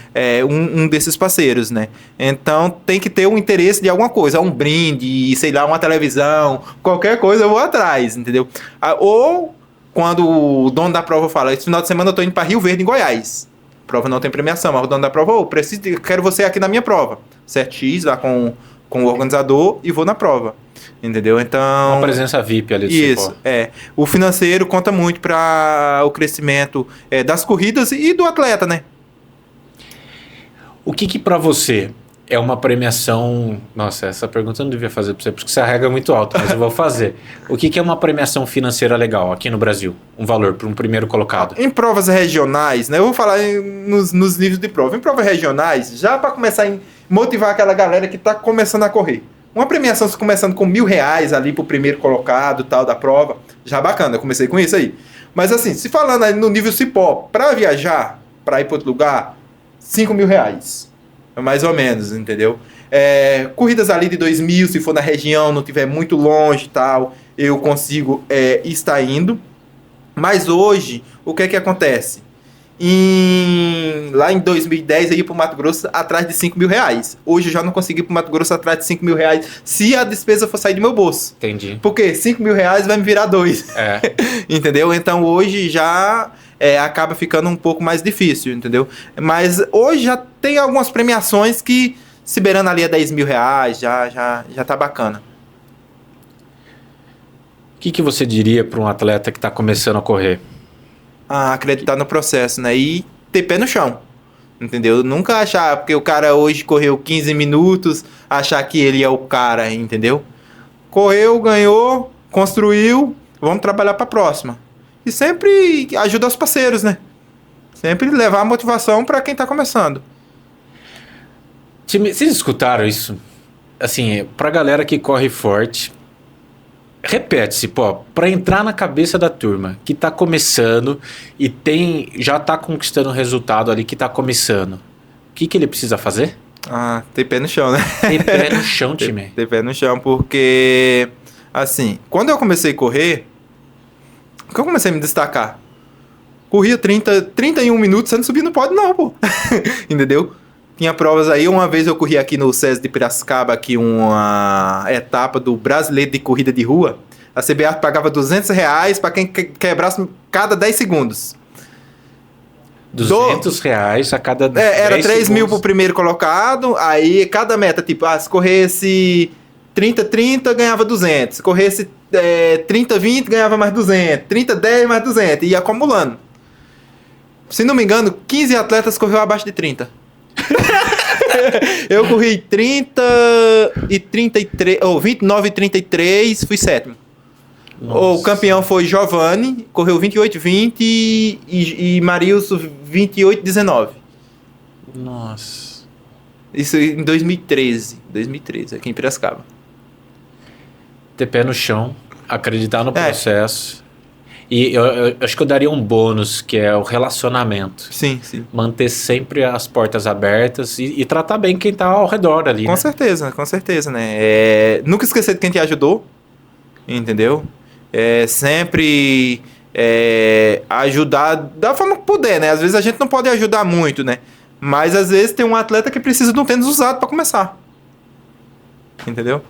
um desses parceiros, né? Então tem que ter um interesse de alguma coisa, um brinde, sei lá, uma televisão, qualquer coisa eu vou atrás, entendeu? Ou quando o dono da prova fala, esse final de semana eu tô indo para Rio Verde, em Goiás. A prova não tem premiação, mas o dono da prova, quero você aqui na minha prova. Certo X, lá com o organizador e vou na prova. Entendeu? Então... Uma presença VIP ali do Isso, o financeiro conta muito para o crescimento das corridas e do atleta, né? O que para você é uma premiação... Nossa, essa pergunta eu não devia fazer para você, porque essa regra é muito alta, mas eu vou fazer. O que é uma premiação financeira legal aqui no Brasil? Um valor para um primeiro colocado? Em provas regionais, né? Eu vou falar nos níveis de prova. Em provas regionais, já para começar a motivar aquela galera que está começando a correr. Uma premiação começando com R$1.000 ali pro primeiro colocado, tal, da prova, já bacana, eu comecei com isso aí. Mas assim, se falando aí no nível cipó, pra viajar, pra ir pra outro lugar, R$5.000. Mais ou menos, entendeu? Corridas ali de 2.000, se for na região, não tiver muito longe e tal, eu consigo estar indo. Mas hoje, o que é que acontece? Lá em 2010 eu ia pro Mato Grosso atrás de R$5.000. Hoje eu já não consigo ir pro Mato Grosso atrás de R$5.000 se a despesa for sair do meu bolso. Entendi. Porque R$5.000 vai me virar 2. Entendeu? Então hoje já acaba ficando um pouco mais difícil, entendeu? Mas hoje já tem algumas premiações que se beirando ali a R$10.000 já tá bacana. O que você diria para um atleta que está começando a correr? Acreditar no processo, né? E ter pé no chão, entendeu? Nunca achar, porque o cara hoje correu 15 minutos, achar que ele é o cara, entendeu? Correu, ganhou, construiu, vamos trabalhar para a próxima. E sempre ajuda os parceiros, né? Sempre levar a motivação para quem tá começando. Vocês escutaram isso? Assim, pra galera que corre forte, repete-se, para entrar na cabeça da turma que tá começando e já tá conquistando o resultado ali, que tá começando, o que ele precisa fazer? Ter pé no chão, né? Ter pé no chão, time. Ter pé no chão, porque assim, quando eu comecei a correr, que eu comecei a me destacar, corria 31 minutos, você não subia no pódio não, pô. Entendeu? Tinha provas aí, uma vez eu corri aqui no SESI de Piracicaba, aqui uma etapa do Brasileiro de Corrida de Rua. A CBA pagava R$200 para quem quebrasse cada 10 segundos. R$200 a cada 10 segundos? Era 3 mil pro primeiro colocado, aí cada meta, tipo, se corresse 30-30, ganhava 200. Se corresse 30-20, ganhava mais 200. 30-10, mais 200. E ia acumulando. Se não me engano, 15 atletas correu abaixo de 30. Eu corri 30 e 33, 29 e 33, fui sétimo. O campeão foi Giovanni, correu 28-20 e Marilson 28-19. Nossa. Isso em 2013, aqui em Piracicaba. Ter pé no chão, acreditar no processo. E eu acho que eu daria um bônus, que é o relacionamento. Sim. Manter sempre as portas abertas e tratar bem quem tá ao redor ali. Com certeza, né? Nunca esquecer de quem te ajudou, entendeu? Sempre ajudar da forma que puder, né? Às vezes a gente não pode ajudar muito, né? Mas às vezes tem um atleta que precisa de um tênis usado para começar. Entendeu?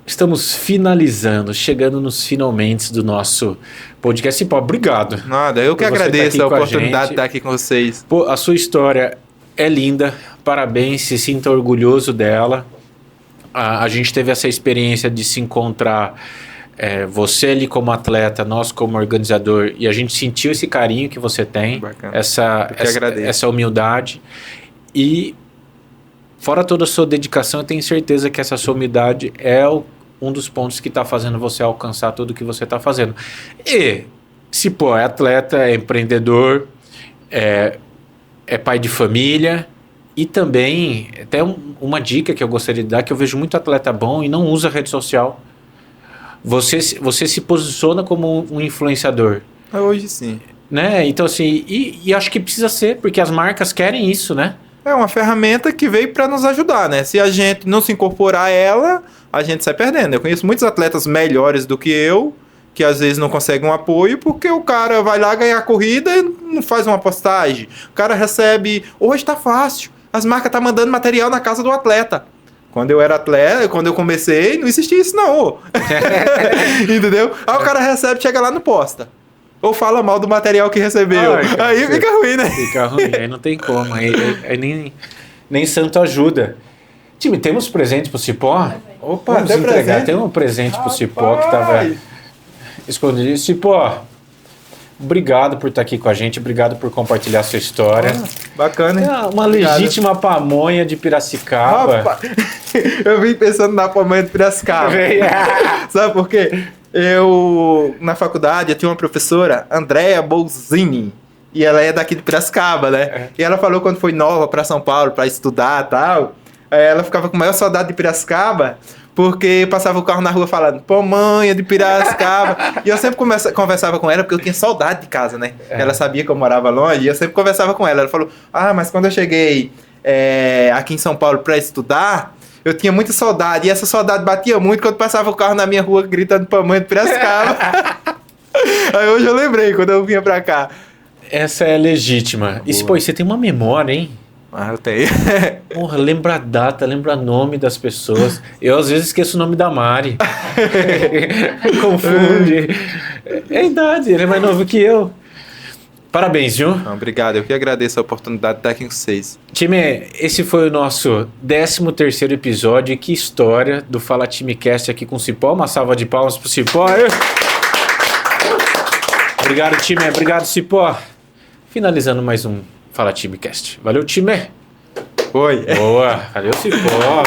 Estamos finalizando, chegando nos finalmente do nosso podcast. Cipó, obrigado. Nada, eu que agradeço a oportunidade de estar aqui com vocês. A sua história é linda, parabéns, se sinta orgulhoso dela. A gente teve essa experiência de se encontrar, você ali como atleta, nós como organizador, e a gente sentiu esse carinho que você tem, essa humildade. E fora toda a sua dedicação, eu tenho certeza que essa sua humildade é um dos pontos que está fazendo você alcançar tudo que você está fazendo. E, se é atleta, é empreendedor, é pai de família, e também, até uma dica que eu gostaria de dar, que eu vejo muito atleta bom e não usa rede social. Você se posiciona como um influenciador. Hoje sim. Né? Então, assim, e acho que precisa ser, porque as marcas querem isso, né? É uma ferramenta que veio para nos ajudar, né? Se a gente não se incorporar a ela, a gente sai perdendo. Eu conheço muitos atletas melhores do que eu, que às vezes não conseguem um apoio, porque o cara vai lá ganhar a corrida e não faz uma postagem. O cara recebe, hoje tá fácil, as marcas tá mandando material na casa do atleta. Quando eu era atleta, quando eu comecei, não existia isso não. Entendeu? Aí o cara recebe, chega lá no posta. Ou fala mal do material que recebeu. Aí fica ruim, né? Fica ruim, aí não tem como. Aí nem santo ajuda. Time, temos presente pro Cipó? Opa, vamos entregar. Presente? Tem um presente pro Cipó que tava escondido. Cipó, obrigado por estar aqui com a gente. Obrigado por compartilhar a sua história. Bacana, hein? Uma legítima pamonha de Piracicaba. Opa. Eu vim pensando na pamonha de Piracicaba. Sabe por quê? Na faculdade, eu tinha uma professora, Andréa Bolzini, e ela é daqui de Piracicaba, né? E ela falou quando foi nova para São Paulo para estudar e tal, Ela ficava com a maior saudade de Piracicaba, porque passava o carro na rua falando, Pamonha de Piracicaba. E eu sempre conversava com ela, porque eu tinha saudade de casa, né? Ela sabia que eu morava longe, e eu sempre conversava com ela. Ela falou, mas quando eu cheguei aqui em São Paulo para estudar, eu tinha muita saudade. E essa saudade batia muito quando passava o carro na minha rua gritando Pamonha de Piracicaba. Aí hoje eu lembrei, quando eu vinha pra cá. Essa é legítima. E, pô, você tem uma memória, hein? Eu tenho. Porra, lembra a data, lembra o nome das pessoas. Eu, às vezes, esqueço o nome da Mari. Confunde. É a idade, ele é mais novo que eu. Parabéns, viu? Obrigado, eu que agradeço a oportunidade de estar aqui com vocês. Time, esse foi o nosso 13º episódio. E que história do Fala Timecast aqui com o Cipó. Uma salva de palmas pro Cipó. Obrigado, time. Obrigado, Cipó. Finalizando mais um Fala Timecast. Valeu, time. Oi. Boa. Valeu, Cipó.